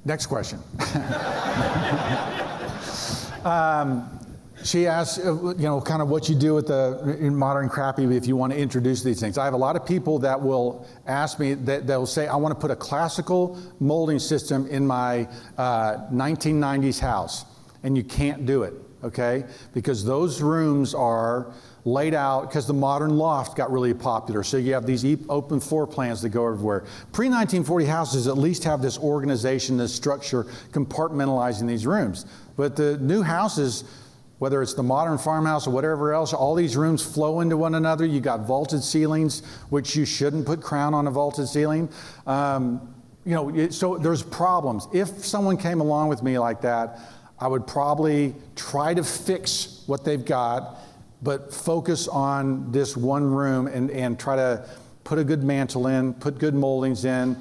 Next question. She asked, kind of what you do with the modern crappy if you want to introduce these things. I have a lot of people that will ask me, that will say, I want to put a classical molding system in my 1990s house. And you can't do it, okay? Because those rooms are laid out, because the modern loft got really popular. So you have these open floor plans that go everywhere. Pre-1940 houses at least have this organization, this structure, compartmentalizing these rooms. But the new houses, whether it's the modern farmhouse or whatever else, all these rooms flow into one another. You got vaulted ceilings, which you shouldn't put crown on a vaulted ceiling. So there's problems. If someone came along with me like that, I would probably try to fix what they've got, but focus on this one room and try to put a good mantle in, put good moldings in,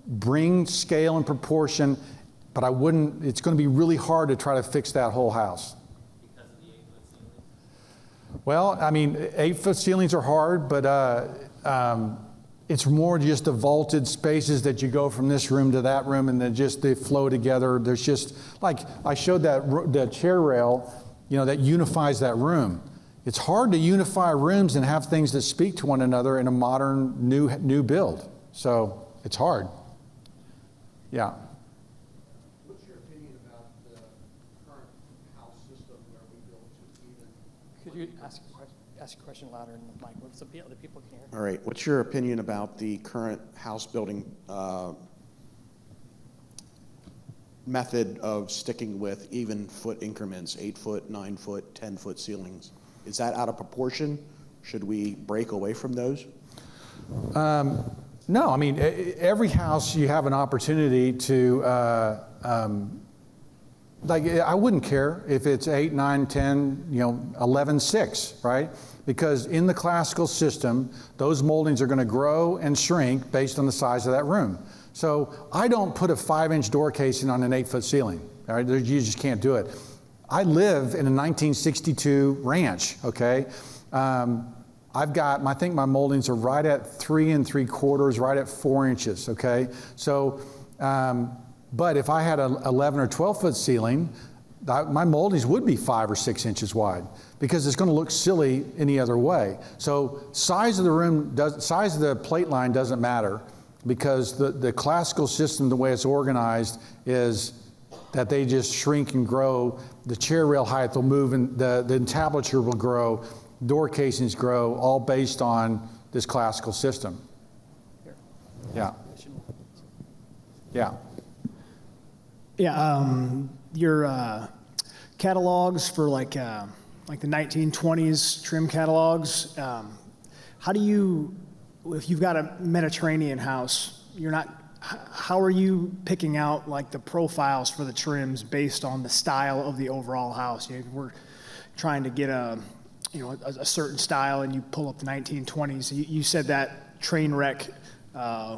bring scale and proportion, but it's going to be really hard to try to fix that whole house. Because of the 8-foot ceilings? Well, 8-foot ceilings are hard, but it's more just the vaulted spaces that you go from this room to that room, and then they flow together. There's just, like I showed that chair rail, that unifies that room. It's hard to unify rooms and have things that speak to one another in a modern new build. So it's hard. Yeah. What's your opinion about the current house system where we build to even? Could you ask a question louder in the mic so the people can hear? All right. What's your opinion about the current house building method of sticking with even foot increments, 8-foot, 9-foot, 10-foot ceilings? Is that out of proportion? Should we break away from those? No, every house you have an opportunity to, I wouldn't care if it's 8, 9, 10, 11, 6, right? Because in the classical system, those moldings are going to grow and shrink based on the size of that room. So I don't put a 5-inch door casing on an 8-foot ceiling. All right? You just can't do it. I live in a 1962 ranch, okay? I've got, I think my moldings are right at 3 3/4, right at 4 inches, okay? So, but if I had an 11 or 12-foot ceiling, my moldings would be 5 or 6 inches wide because it's going to look silly any other way. So size of the room, size of the plate line doesn't matter because the classical system, the way it's organized, is that they just shrink and grow. The chair rail height will move and the entablature will grow. Door casings grow, all based on this classical system. Yeah. Yeah. Yeah. Your catalogs for like the 1920s trim catalogs. How do you, if you've got a Mediterranean house, how are you picking out like the profiles for the trims based on the style of the overall house? We're trying to get a certain style, and you pull up the 1920s. You said that train wreck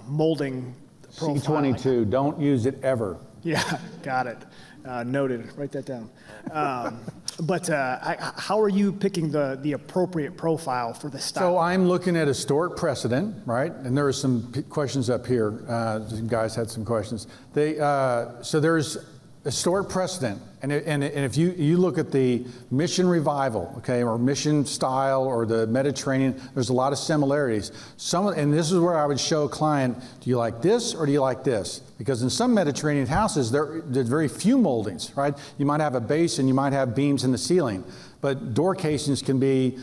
molding profile. C22, don't use it ever. Yeah, got it. Noted. Write that down. But how are you picking the appropriate profile for the style? So I'm looking at historic precedent, right? And there are some questions up here. Some guys had some questions. So there's historic precedent, and if you look at the mission revival, okay, or mission style, or the Mediterranean, there's a lot of similarities. And this is where I would show a client: do you like this or do you like this? Because in some Mediterranean houses, there's very few moldings, right? You might have a base and you might have beams in the ceiling, but door casings can be,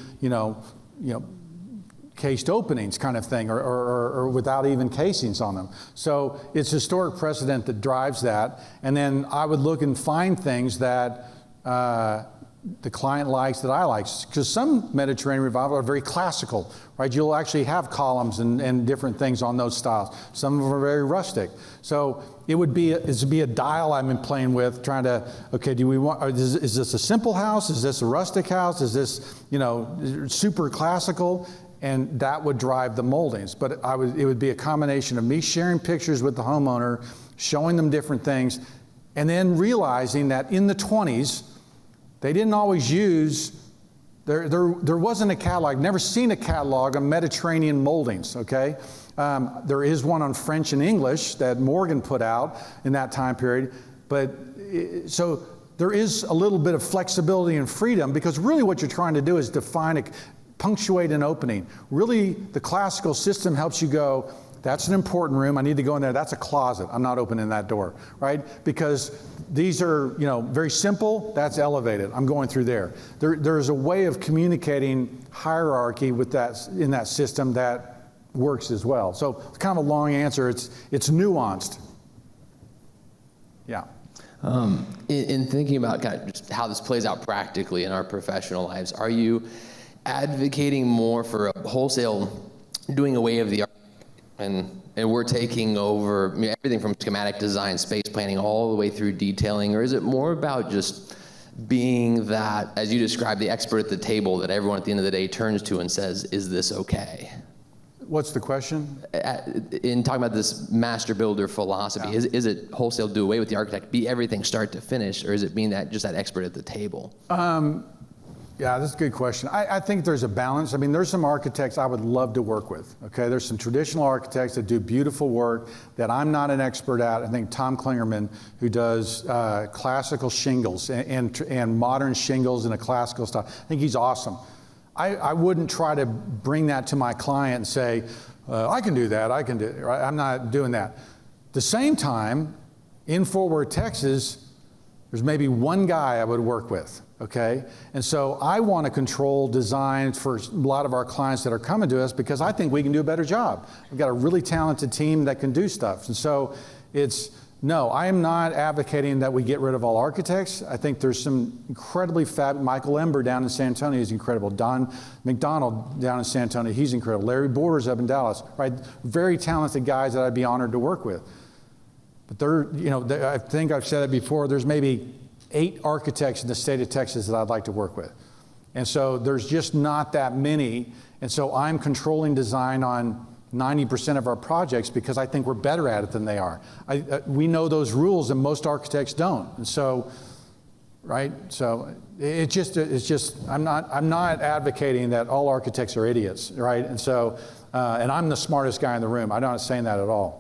cased openings kind of thing, or without even casings on them. So it's historic precedent that drives that. And then I would look and find things that the client likes that I like. Because some Mediterranean revival are very classical, right? You'll actually have columns and different things on those styles. Some of them are very rustic. So it would be a dial I'm playing with, trying to, okay, do we want, is this a simple house? Is this a rustic house? Is this, super classical? And that would drive the moldings. But it would be a combination of me sharing pictures with the homeowner, showing them different things, and then realizing that in the 20s, they didn't always use There wasn't a catalog. I've never seen a catalog on Mediterranean moldings, okay? There is one on French and English that Morgan put out in that time period, but so there is a little bit of flexibility and freedom, because really what you're trying to do is punctuate an opening. Really, the classical system helps you go, that's an important room, I need to go in there, that's a closet, I'm not opening that door, right? Because these are, very simple, that's elevated, I'm going through there. There's a way of communicating hierarchy with that, in that system, that works as well. So it's kind of a long answer, it's nuanced. Yeah. In thinking about kind of just how this plays out practically in our professional lives, are you advocating more for a wholesale doing away of the and we're taking over everything from schematic design, space planning, all the way through detailing, or is it more about just being that, as you described, the expert at the table that everyone at the end of the day turns to and says, is this okay? What's the question? In talking about this master builder philosophy, Yeah. is it wholesale do away with the architect, be everything start to finish, or is it being that just that expert at the table? Yeah, that's a good question. I think there's a balance. I mean, there's some architects I would love to work with, okay? There's some traditional architects that do beautiful work that I'm not an expert at. I think Tom Klingerman, who does classical shingles and modern shingles in a classical style, I think he's awesome. I wouldn't try to bring that to my client and say, I can do that, I can do it, right? I'm not doing that. At the same time, in Fort Worth, Texas, there's maybe one guy I would work with, okay? And so I want to control design for a lot of our clients that are coming to us, because I think we can do a better job. We've got a really talented team that can do stuff. And so no, I am not advocating that we get rid of all architects. I think there's some incredibly Michael Ember down in San Antonio is incredible. Don McDonald down in San Antonio, he's incredible. Larry Borders up in Dallas, right? Very talented guys that I'd be honored to work with. But I think I've said it before, there's maybe 8 architects in the state of Texas that I'd like to work with. And so there's just not that many. And so I'm controlling design on 90% of our projects because I think we're better at it than they are. We know those rules and most architects don't. And so, right? So it's just I'm not advocating that all architects are idiots, right? And so, and I'm the smartest guy in the room. I'm not saying that at all.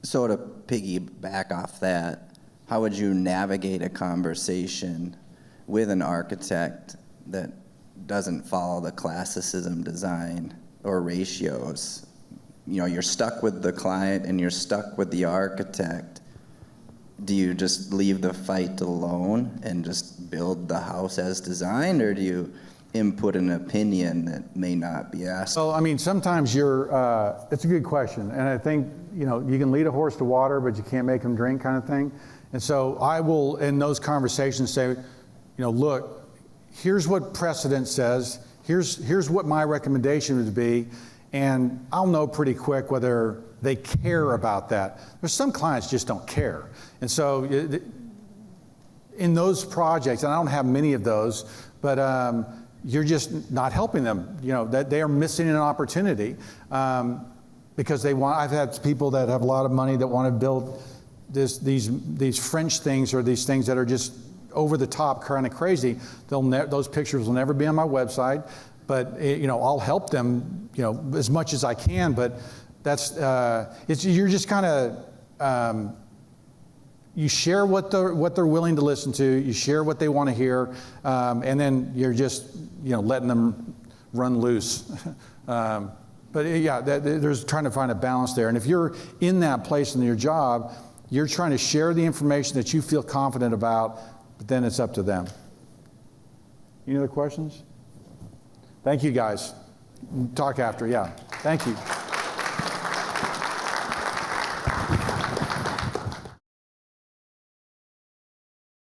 So to piggyback off that, how would you navigate a conversation with an architect that doesn't follow the classicism design or ratios? You're stuck with the client and you're stuck with the architect. Do you just leave the fight alone and just build the house as designed, or do you input an opinion that may not be asked? Well, I mean, sometimes it's a good question. And I think, you can lead a horse to water, but you can't make him drink, kind of thing. And so I will, in those conversations, say, look, here's what precedent says. Here's what my recommendation would be. And I'll know pretty quick whether they care about that. There's some clients just don't care. And so in those projects, and I don't have many of those, but you're just not helping them. That they are missing an opportunity because I've had people that have a lot of money that want to build these French things, or these things that are just over the top, kind of crazy. Those pictures will never be on my website, but I'll help them, as much as I can. But that's you're just kind of you share what they're willing to listen to, you share what they want to hear, and then you're just letting them run loose. But yeah, there's trying to find a balance there. And if you're in that place in your job, you're trying to share the information that you feel confident about, but then it's up to them. Any other questions? Thank you, guys. Talk after, yeah. Thank you.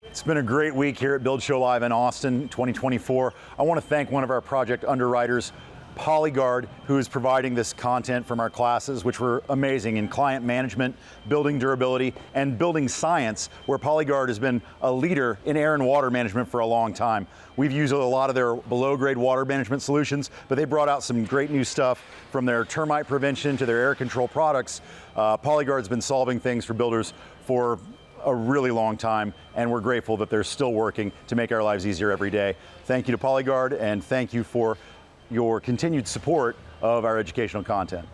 It's been a great week here at Build Show Live in Austin 2024. I want to thank one of our project underwriters, Polyguard, who is providing this content from our classes, which were amazing in client management, building durability, and building science, where Polyguard has been a leader in air and water management for a long time. We've used a lot of their below-grade water management solutions, but they brought out some great new stuff from their termite prevention to their air control products. Polyguard's been solving things for builders for a really long time, and we're grateful that they're still working to make our lives easier every day. Thank you to PolyGuard, and thank you for your continued support of our educational content.